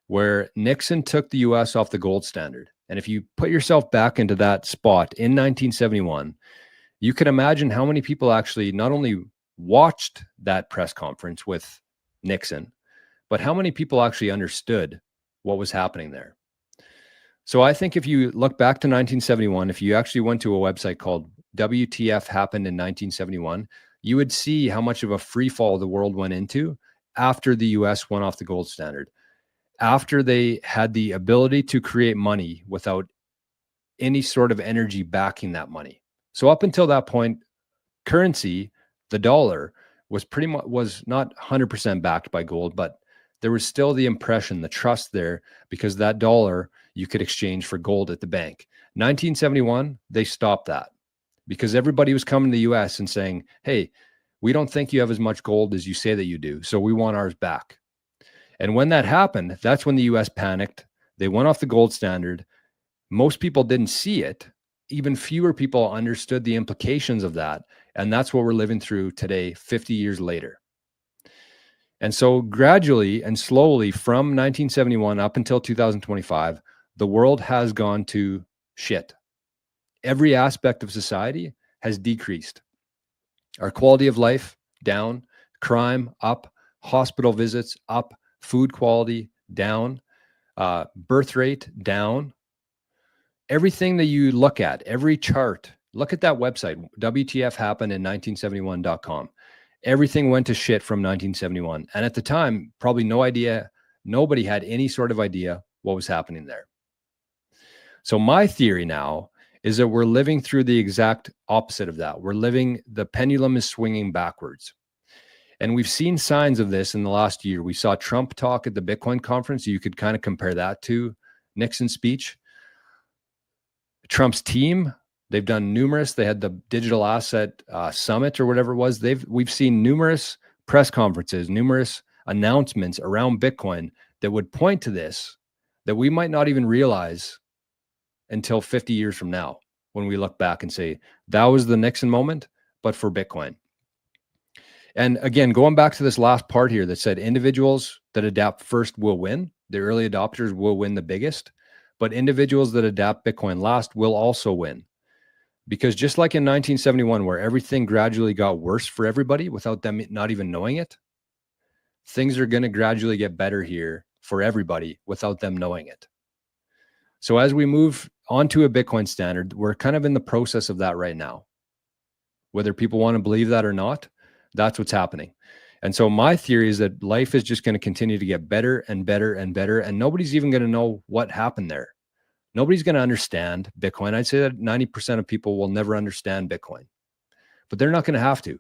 where Nixon took the US off the gold standard. And if you put yourself back into that spot in 1971, you can imagine how many people actually not only watched that press conference with Nixon, but how many people actually understood what was happening there. So I think if you look back to 1971, if you actually went to a website called WTF Happened in 1971, you would see how much of a free fall the world went into after the US went off the gold standard, after they had the ability to create money without any sort of energy backing that money. So up until that point, currency, the dollar, was not 100% backed by gold, but there was still the impression, the trust there, because that dollar you could exchange for gold at the bank. 1971, they stopped that because everybody was coming to the US and saying, hey, we don't think you have as much gold as you say that you do, so we want ours back. And when that happened, that's when the US panicked. They went off the gold standard. Most people didn't see it. Even fewer people understood the implications of that. And that's what we're living through today, 50 years later. And so gradually and slowly from 1971 up until 2025, the world has gone to shit. Every aspect of society has decreased. Our quality of life down, crime up, hospital visits up, food quality down, birth rate down. Everything that you look at, every chart, look at that website, WTFHappened in1971.com. Everything went to shit from 1971. And at the time, probably nobody had any sort of idea what was happening there. So my theory now is that we're living through the exact opposite of that. The pendulum is swinging backwards. And we've seen signs of this in the last year. We saw Trump talk at the Bitcoin conference. You could kind of compare that to Nixon's speech. Trump's team, they've done numerous. They had the digital asset summit or whatever it was. We've seen numerous press conferences, numerous announcements around Bitcoin that would point to this, that we might not even realize until 50 years from now, when we look back and say, that was the Nixon moment, but for Bitcoin. And again, going back to this last part here that said individuals that adapt first will win. The early adopters will win the biggest, but individuals that adapt Bitcoin last will also win. Because just like in 1971, where everything gradually got worse for everybody without them not even knowing it, things are going to gradually get better here for everybody without them knowing it. So as we move onto a Bitcoin standard, we're kind of in the process of that right now. Whether people want to believe that or not, that's what's happening. And so my theory is that life is just going to continue to get better and better and better, and nobody's even going to know what happened there. Nobody's going to understand Bitcoin. I'd say that 90% of people will never understand Bitcoin, but they're not going to have to,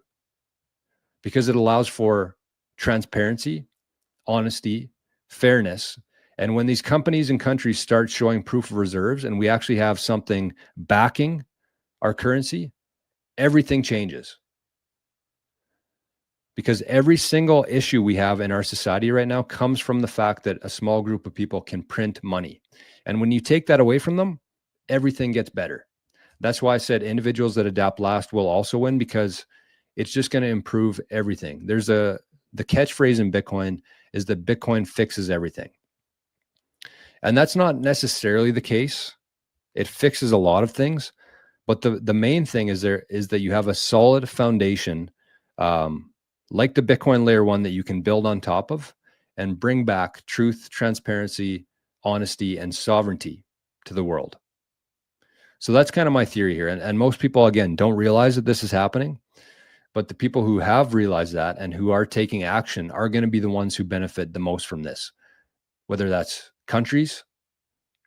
because it allows for transparency, honesty, fairness. And when these companies and countries start showing proof of reserves and we actually have something backing our currency, everything changes. Because every single issue we have in our society right now comes from the fact that a small group of people can print money. And when you take that away from them, everything gets better. That's why I said individuals that adapt last will also win, because it's just going to improve everything. The catchphrase in Bitcoin is that Bitcoin fixes everything. And that's not necessarily the case. It fixes a lot of things, but the main thing is that you have a solid foundation, like the Bitcoin layer 1, that you can build on top of and bring back truth, transparency, honesty, and sovereignty to the world. So that's kind of my theory here. And most people, again, don't realize that this is happening, but the people who have realized that and who are taking action are going to be the ones who benefit the most from this, whether that's countries,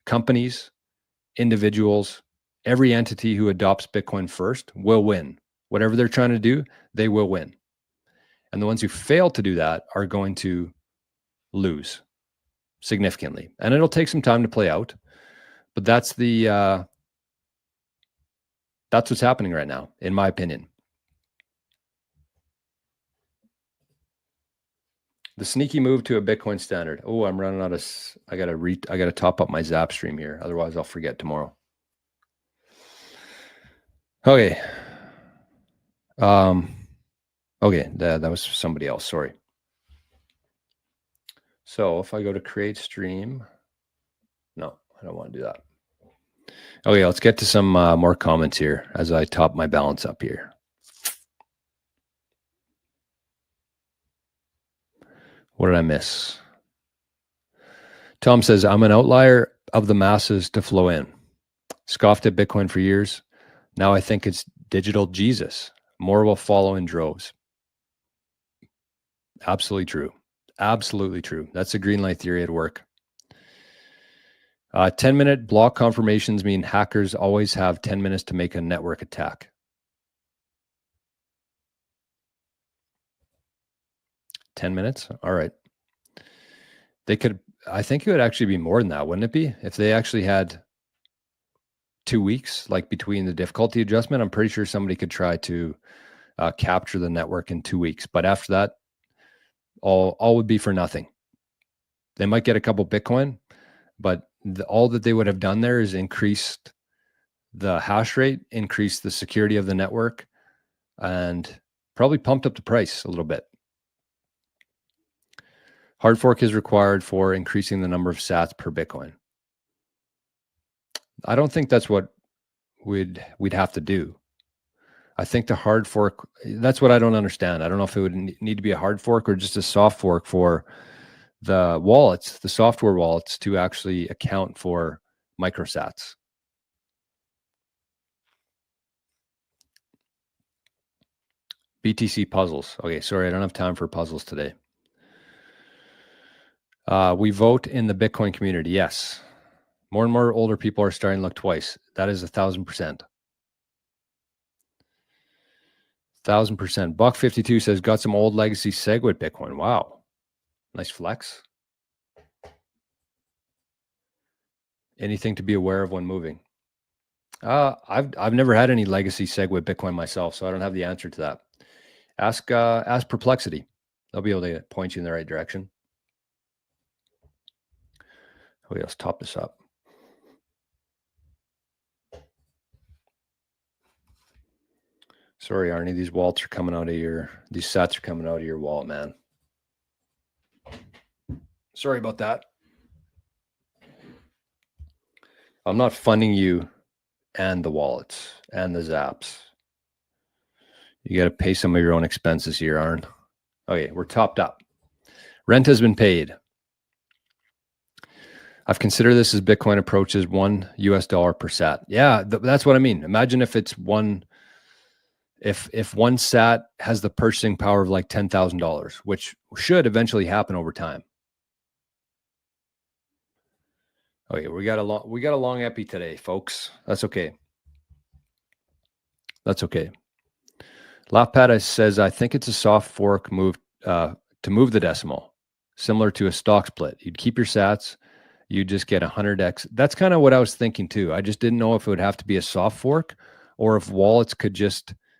companies, individuals. Every entity who adopts Bitcoin first will win. Whatever they're trying to do, they will win. And the ones who fail to do that are going to lose significantly. And it'll take some time to play out, but that's what's happening right now, in my opinion. The sneaky move to a Bitcoin standard. Oh, I'm running out of, I gotta top up my Zap stream here. Otherwise I'll forget tomorrow. Okay. Okay, that was somebody else. Sorry. So if I go to create stream, no, I don't want to do that. Okay, let's get to some more comments here as I top my balance up here. What did I miss? Tom says, I'm an outlier of the masses to flow in. Scoffed at Bitcoin for years. Now I think it's digital Jesus. More will follow in droves. Absolutely true. Absolutely true. That's the green light theory at work. 10-minute block confirmations mean hackers always have 10 minutes to make a network attack. 10 minutes? All right. They could, I think it would actually be more than that, wouldn't it be? If they actually had 2 weeks, like between the difficulty adjustment, I'm pretty sure somebody could try to capture the network in 2 weeks. But after that, all would be for nothing. They might get a couple Bitcoin, but all that they would have done there is increased the hash rate, increased the security of the network, and probably pumped up the price a little bit. Hard fork is required for increasing the number of sats per Bitcoin. I don't think that's what we'd have to do. I think the hard fork, that's what I don't understand. I don't know if it would need to be a hard fork or just a soft fork for the wallets, the software wallets, to actually account for microsats. BTC puzzles. Okay, sorry, I don't have time for puzzles today. We vote in the Bitcoin community. Yes. More and more older people are starting to look twice. That is 1,000%. 1,000%. Buck 52 says, got some old legacy SegWit Bitcoin. Wow. Nice flex. Anything to be aware of when moving? I've never had any legacy SegWit Bitcoin myself, so I don't have the answer to that. Ask Perplexity. They'll be able to point you in the right direction. Okay, let's top this up. Sorry, Arnie, these wallets are coming out of these sats are coming out of your wallet, man. Sorry about that. I'm not funding you and the wallets and the zaps. You got to pay some of your own expenses here, Arn. Okay, we're topped up. Rent has been paid. I've considered this as Bitcoin approaches $1 per sat. Yeah, that's what I mean. Imagine if it's one, if one sat has the purchasing power of like $10,000, which should eventually happen over time. Okay, we got a long epi today, folks. That's okay. That's okay. Lapata says, I think it's a soft fork move to move the decimal, similar to a stock split. You'd keep your sats, you just get 100x. That's kind of what I was thinking too. I just didn't know if it would have to be a soft fork or if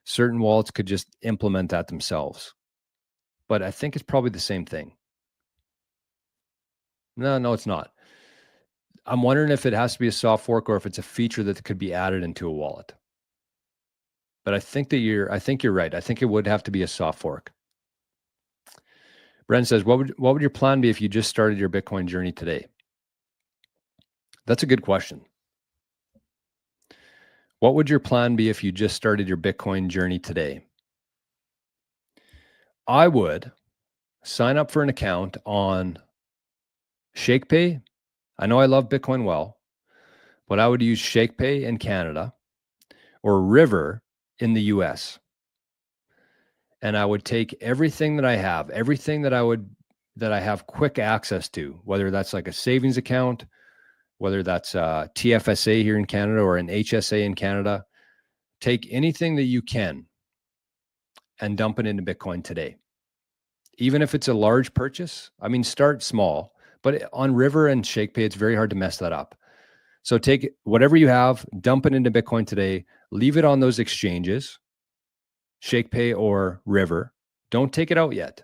certain wallets could just implement that themselves. But I think it's probably the same thing. No, it's not. I'm wondering if it has to be a soft fork or if it's a feature that could be added into a wallet. But I think you're right. I think it would have to be a soft fork. Brent says, what would your plan be if you just started your Bitcoin journey today? That's a good question. What would your plan be if you just started your Bitcoin journey today? I would sign up for an account on ShakePay. I know I love Bitcoin well, but I would use ShakePay in Canada or River in the US. And I would take everything that I have, everything that I have quick access to, whether that's like a savings account, whether that's TFSA here in Canada or an HSA in Canada, take anything that you can and dump it into Bitcoin today. Even if it's a large purchase, I mean, start small, but on River and ShakePay, it's very hard to mess that up. So take whatever you have, dump it into Bitcoin today, leave it on those exchanges, ShakePay or River. Don't take it out yet.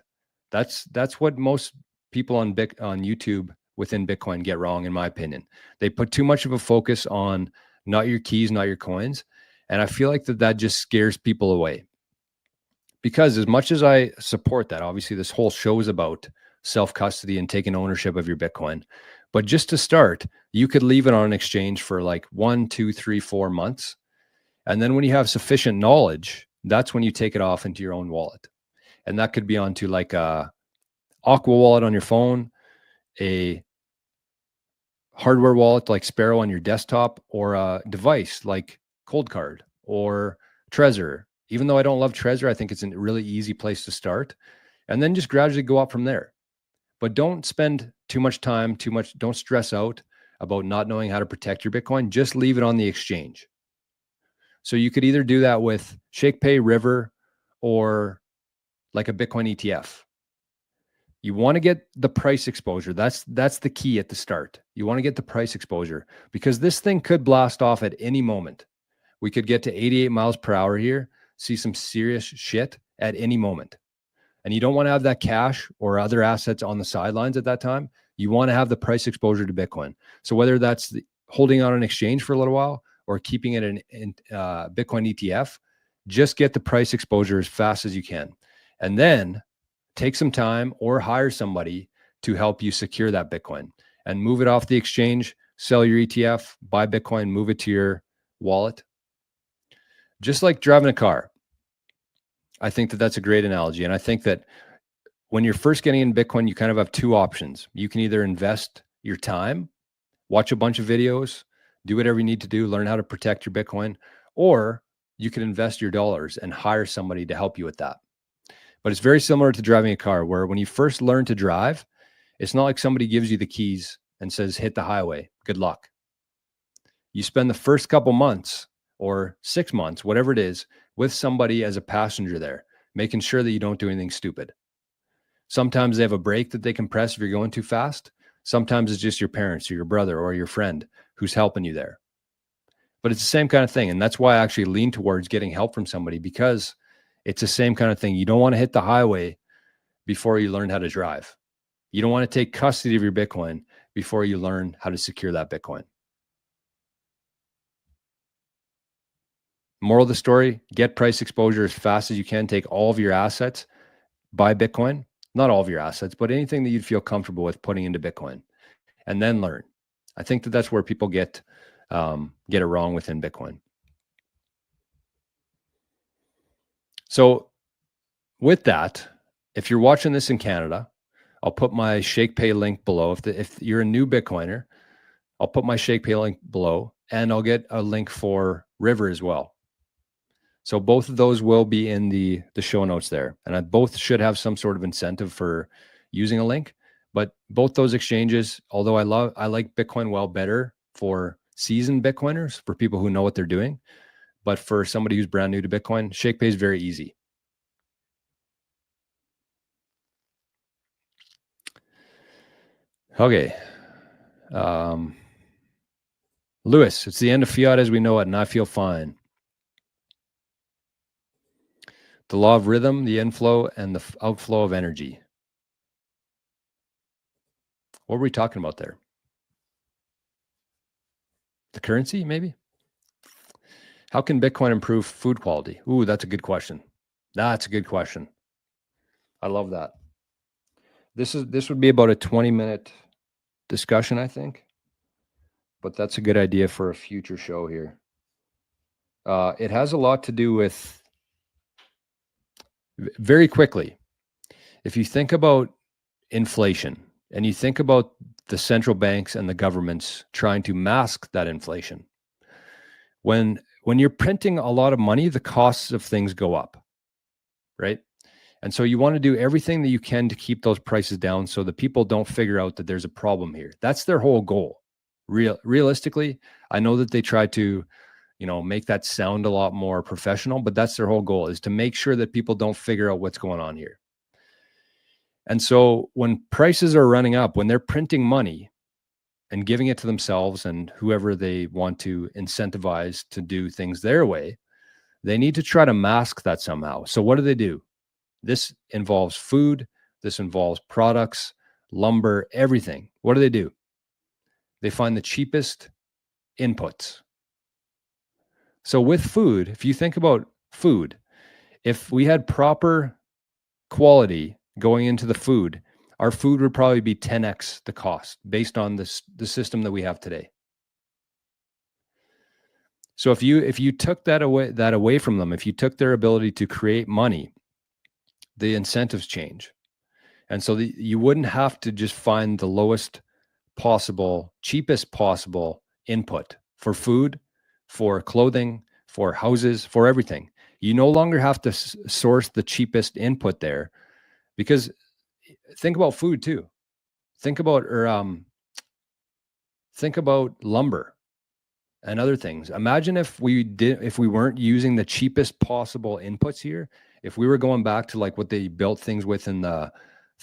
That's what most people on YouTube within Bitcoin get wrong, in my opinion. They put too much of a focus on not your keys, not your coins. And I feel like that just scares people away. Because as much as I support that, obviously this whole show is about self-custody and taking ownership of your Bitcoin. But just to start, you could leave it on an exchange for like 1, 2, 3, 4 months. And then when you have sufficient knowledge, that's when you take it off into your own wallet. And that could be onto like a Aqua wallet on your phone, a hardware wallet like Sparrow on your desktop, or a device like Cold Card or Trezor. Even though I don't love Trezor, I think it's a really easy place to start. And then just gradually go up from there. But don't spend too much time, don't stress out about not knowing how to protect your Bitcoin. Just leave it on the exchange. So you could either do that with ShakePay, River, or like a Bitcoin ETF. You want to get the price exposure. That's the key at the start. You want to get the price exposure because this thing could blast off at any moment. We could get to 88 miles per hour here, see some serious shit at any moment. And you don't want to have that cash or other assets on the sidelines at that time. You want to have the price exposure to Bitcoin. So whether that's holding on an exchange for a little while or keeping it in Bitcoin ETF, just get the price exposure as fast as you can. And then take some time or hire somebody to help you secure that Bitcoin and move it off the exchange, sell your ETF, buy Bitcoin, move it to your wallet. Just like driving a car. I think that that's a great analogy. And I think that when you're first getting in Bitcoin, you kind of have two options. You can either invest your time, watch a bunch of videos, do whatever you need to do, learn how to protect your Bitcoin, or you can invest your dollars and hire somebody to help you with that. But it's very similar to driving a car where when you first learn to drive, it's not like somebody gives you the keys and says, hit the highway, good luck. You spend the first couple months or 6 months, whatever it is, with somebody as a passenger there, making sure that you don't do anything stupid. Sometimes they have a brake that they can press if you're going too fast. Sometimes it's just your parents or your brother or your friend who's helping you there. But it's the same kind of thing. And that's why I actually lean towards getting help from somebody, because it's the same kind of thing. You don't want to hit the highway before you learn how to drive. You don't want to take custody of your Bitcoin before you learn how to secure that Bitcoin. Moral of the story, get price exposure as fast as you can. Take all of your assets, buy Bitcoin. Not all of your assets, but anything that you'd feel comfortable with putting into Bitcoin, and then learn. I think that that's where people get it wrong within Bitcoin. So with that, if you're watching this in Canada, I'll put my ShakePay link below. If you're a new Bitcoiner, I'll put my ShakePay link below, and I'll get a link for River as well. So both of those will be in the show notes there. And both should have some sort of incentive for using a link. But both those exchanges, although I like Bitcoin Well better for seasoned Bitcoiners, for people who know what they're doing. But for somebody who's brand new to Bitcoin, ShakePay is very easy. Okay. Lewis, it's the end of fiat as we know it, and I feel fine. The law of rhythm, the inflow, and the outflow of energy. What were we talking about there? The currency, maybe? How can Bitcoin improve food quality? Ooh, that's a good question. That's a good question. I love that. This would be about a 20-minute discussion, I think. But that's a good idea for a future show here. It has a lot to do with, very quickly, if you think about inflation and you think about the central banks and the governments trying to mask that inflation, when you're printing a lot of money, the costs of things go up, right? And so you want to do everything that you can to keep those prices down so that people don't figure out that there's a problem here. That's their whole goal. Realistically, I know that they try to, make that sound a lot more professional, but that's their whole goal, is to make sure that people don't figure out what's going on here. And so when prices are running up, when they're printing money and giving it to themselves and whoever they want to incentivize to do things their way, they need to try to mask that somehow. So what do? This involves food. This involves products, lumber, everything. What do? They find the cheapest inputs. So with food, if you think about food, if we had proper quality going into the food, our food would probably be 10x the cost based on the system that we have today. So if you took that away from them, if you took their ability to create money, the incentives change. And so you wouldn't have to just find the lowest possible, cheapest possible input for food, for clothing, for houses, for everything. You no longer have to source the cheapest input there, because think about food too. Think about lumber and other things. Imagine if we weren't using the cheapest possible inputs here. If we were going back to like what they built things with in the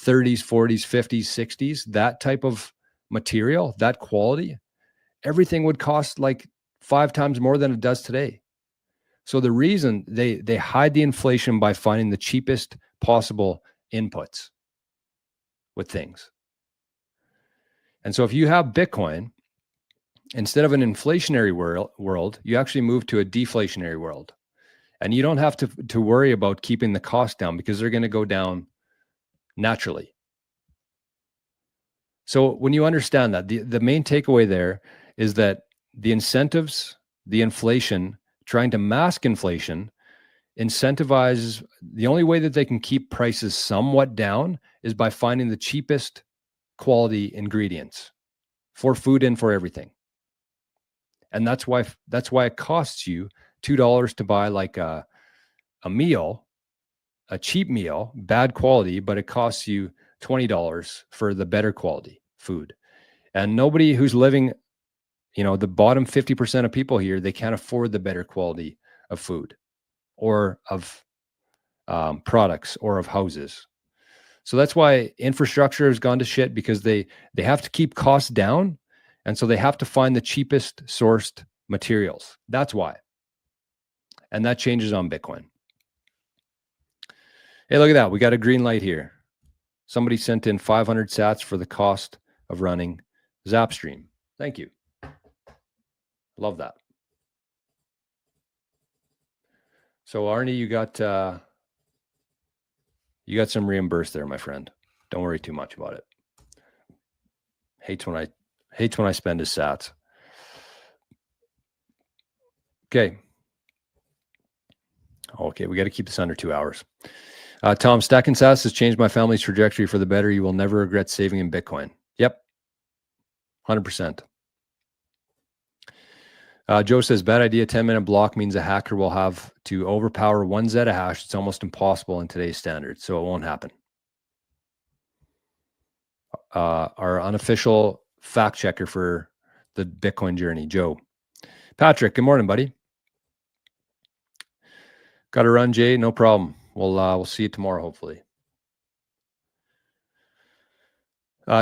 30s, 40s, 50s, 60s, that type of material, that quality, everything would cost like 5 times more than it does today. So the reason they hide the inflation by finding the cheapest possible inputs with things. And so if you have Bitcoin, instead of an inflationary world, you actually move to a deflationary world. And you don't have to worry about keeping the cost down, because they're going to go down naturally. So when you understand that, the main takeaway there is that the incentives, the inflation, trying to mask inflation, incentivizes, the only way that they can keep prices somewhat down is by finding the cheapest quality ingredients for food and for everything. And that's why it costs you $2 to buy like a meal, a cheap meal, bad quality, but it costs you $20 for the better quality food. And nobody who's living, the bottom 50% of people here, they can't afford the better quality of food or of products or of houses. So that's why infrastructure has gone to shit, because they have to keep costs down. And so they have to find the cheapest sourced materials. That's why. And that changes on Bitcoin. Hey, look at that. We got a green light here. Somebody sent in 500 sats for the cost of running Zapstream. Thank you. Love that. So Arnie, you got some reimbursed there, my friend. Don't worry too much about it. Hates when I spend his sats. Okay. Okay, we got to keep this under 2 hours. Tom, stacking sats has changed my family's trajectory for the better. You will never regret saving in Bitcoin. Yep. 100%. Joe says, bad idea. 10-minute block means a hacker will have to overpower 1 zettahash. It's almost impossible in today's standards, so it won't happen. Our unofficial fact checker for the Bitcoin journey, Joe. Patrick, good morning, buddy. Got to run, Jay. No problem. We'll see you tomorrow, hopefully.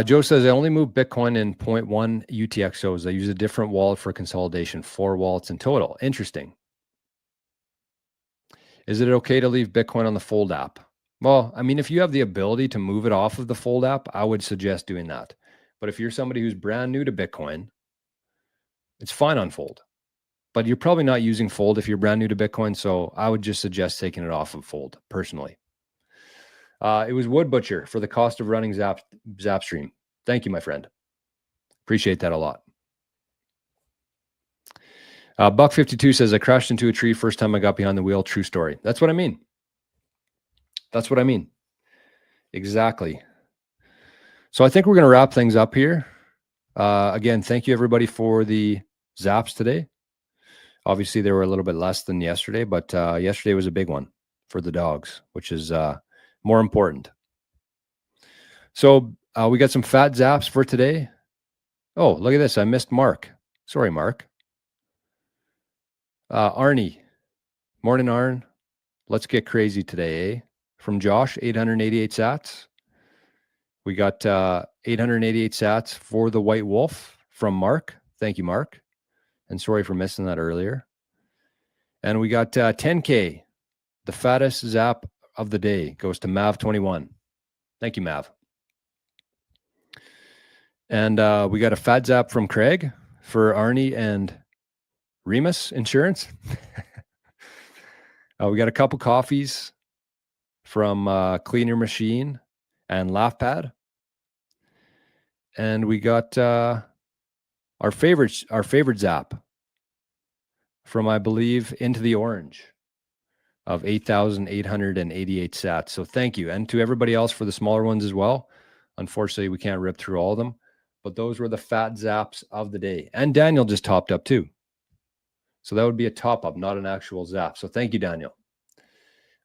Joe says, I only move Bitcoin in 0.1 UTXOs. I use a different wallet for consolidation, 4 wallets in total. Interesting. Is it okay to leave Bitcoin on the Fold app? Well, I mean, if you have the ability to move it off of the Fold app, I would suggest doing that. But if you're somebody who's brand new to Bitcoin, it's fine on Fold. But you're probably not using Fold if you're brand new to Bitcoin, so I would just suggest taking it off of Fold, personally. It was Wood Butcher for the cost of running Zapstream. Thank you, my friend. Appreciate that a lot. Buck52 says, I crashed into a tree first time I got behind the wheel. True story. That's what I mean. That's what I mean. Exactly. So I think we're going to wrap things up here. Again, thank you, everybody, for the zaps today. Obviously, they were a little bit less than yesterday, but yesterday was a big one for the dogs, which is more important. So we got some fat zaps for today. Oh, look at this. I missed Mark. Sorry, Mark. Arnie. Morning, Arn. Let's get crazy today, eh? From Josh, 888 sats. We got 888 sats for the White Wolf from Mark. Thank you, Mark. And sorry for missing that earlier. And we got 10K. The fattest zap of the day goes to Mav21. Thank you, Mav. And we got a fat zap from Craig for Arnie and Remus Insurance. We got a couple coffees from Clean Your Machine and LaughPad. And we got our favorite zap from, I believe, Into the Orange of 8,888 sats. So thank you. And to everybody else for the smaller ones as well. Unfortunately, we can't rip through all of them, but those were the fat zaps of the day. And Daniel just topped up too. So that would be a top up, not an actual zap. So thank you, Daniel.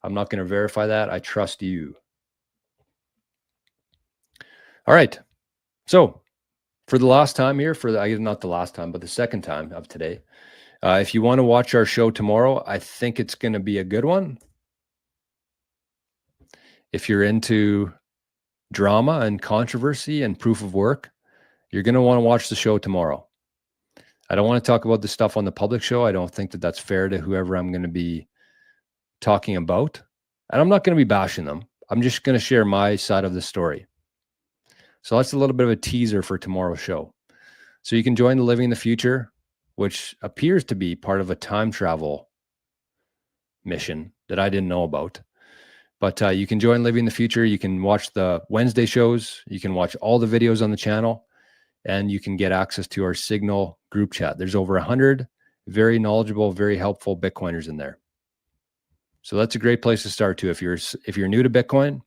I'm not going to verify that. I trust you. All right. So for the last time here, not the last time, but the second time of today, if you want to watch our show tomorrow, I think it's going to be a good one. If you're into drama and controversy and proof of work, you're going to want to watch the show tomorrow. I don't want to talk about the stuff on the public show. I don't think that that's fair to whoever I'm going to be talking about. And I'm not going to be bashing them. I'm just going to share my side of the story. So that's a little bit of a teaser for tomorrow's show. So you can join the Living in the Future, which appears to be part of a time travel mission that I didn't know about. But you can join Living in the Future. You can watch the Wednesday shows. You can watch all the videos on the channel. And you can get access to our Signal group chat. There's over 100 very knowledgeable, very helpful Bitcoiners in there. So that's a great place to start too. If you're new to Bitcoin,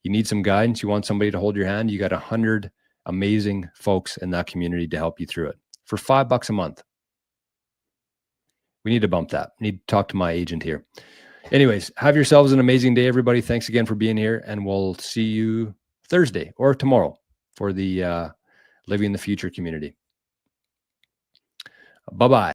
you need some guidance, you want somebody to hold your hand, you got 100 amazing folks in that community to help you through it for $5 a month. We need to bump that. Need to talk to my agent here. Anyways, have yourselves an amazing day, everybody. Thanks again for being here, and we'll see you Thursday or tomorrow for the Living in the Future community. Bye-bye.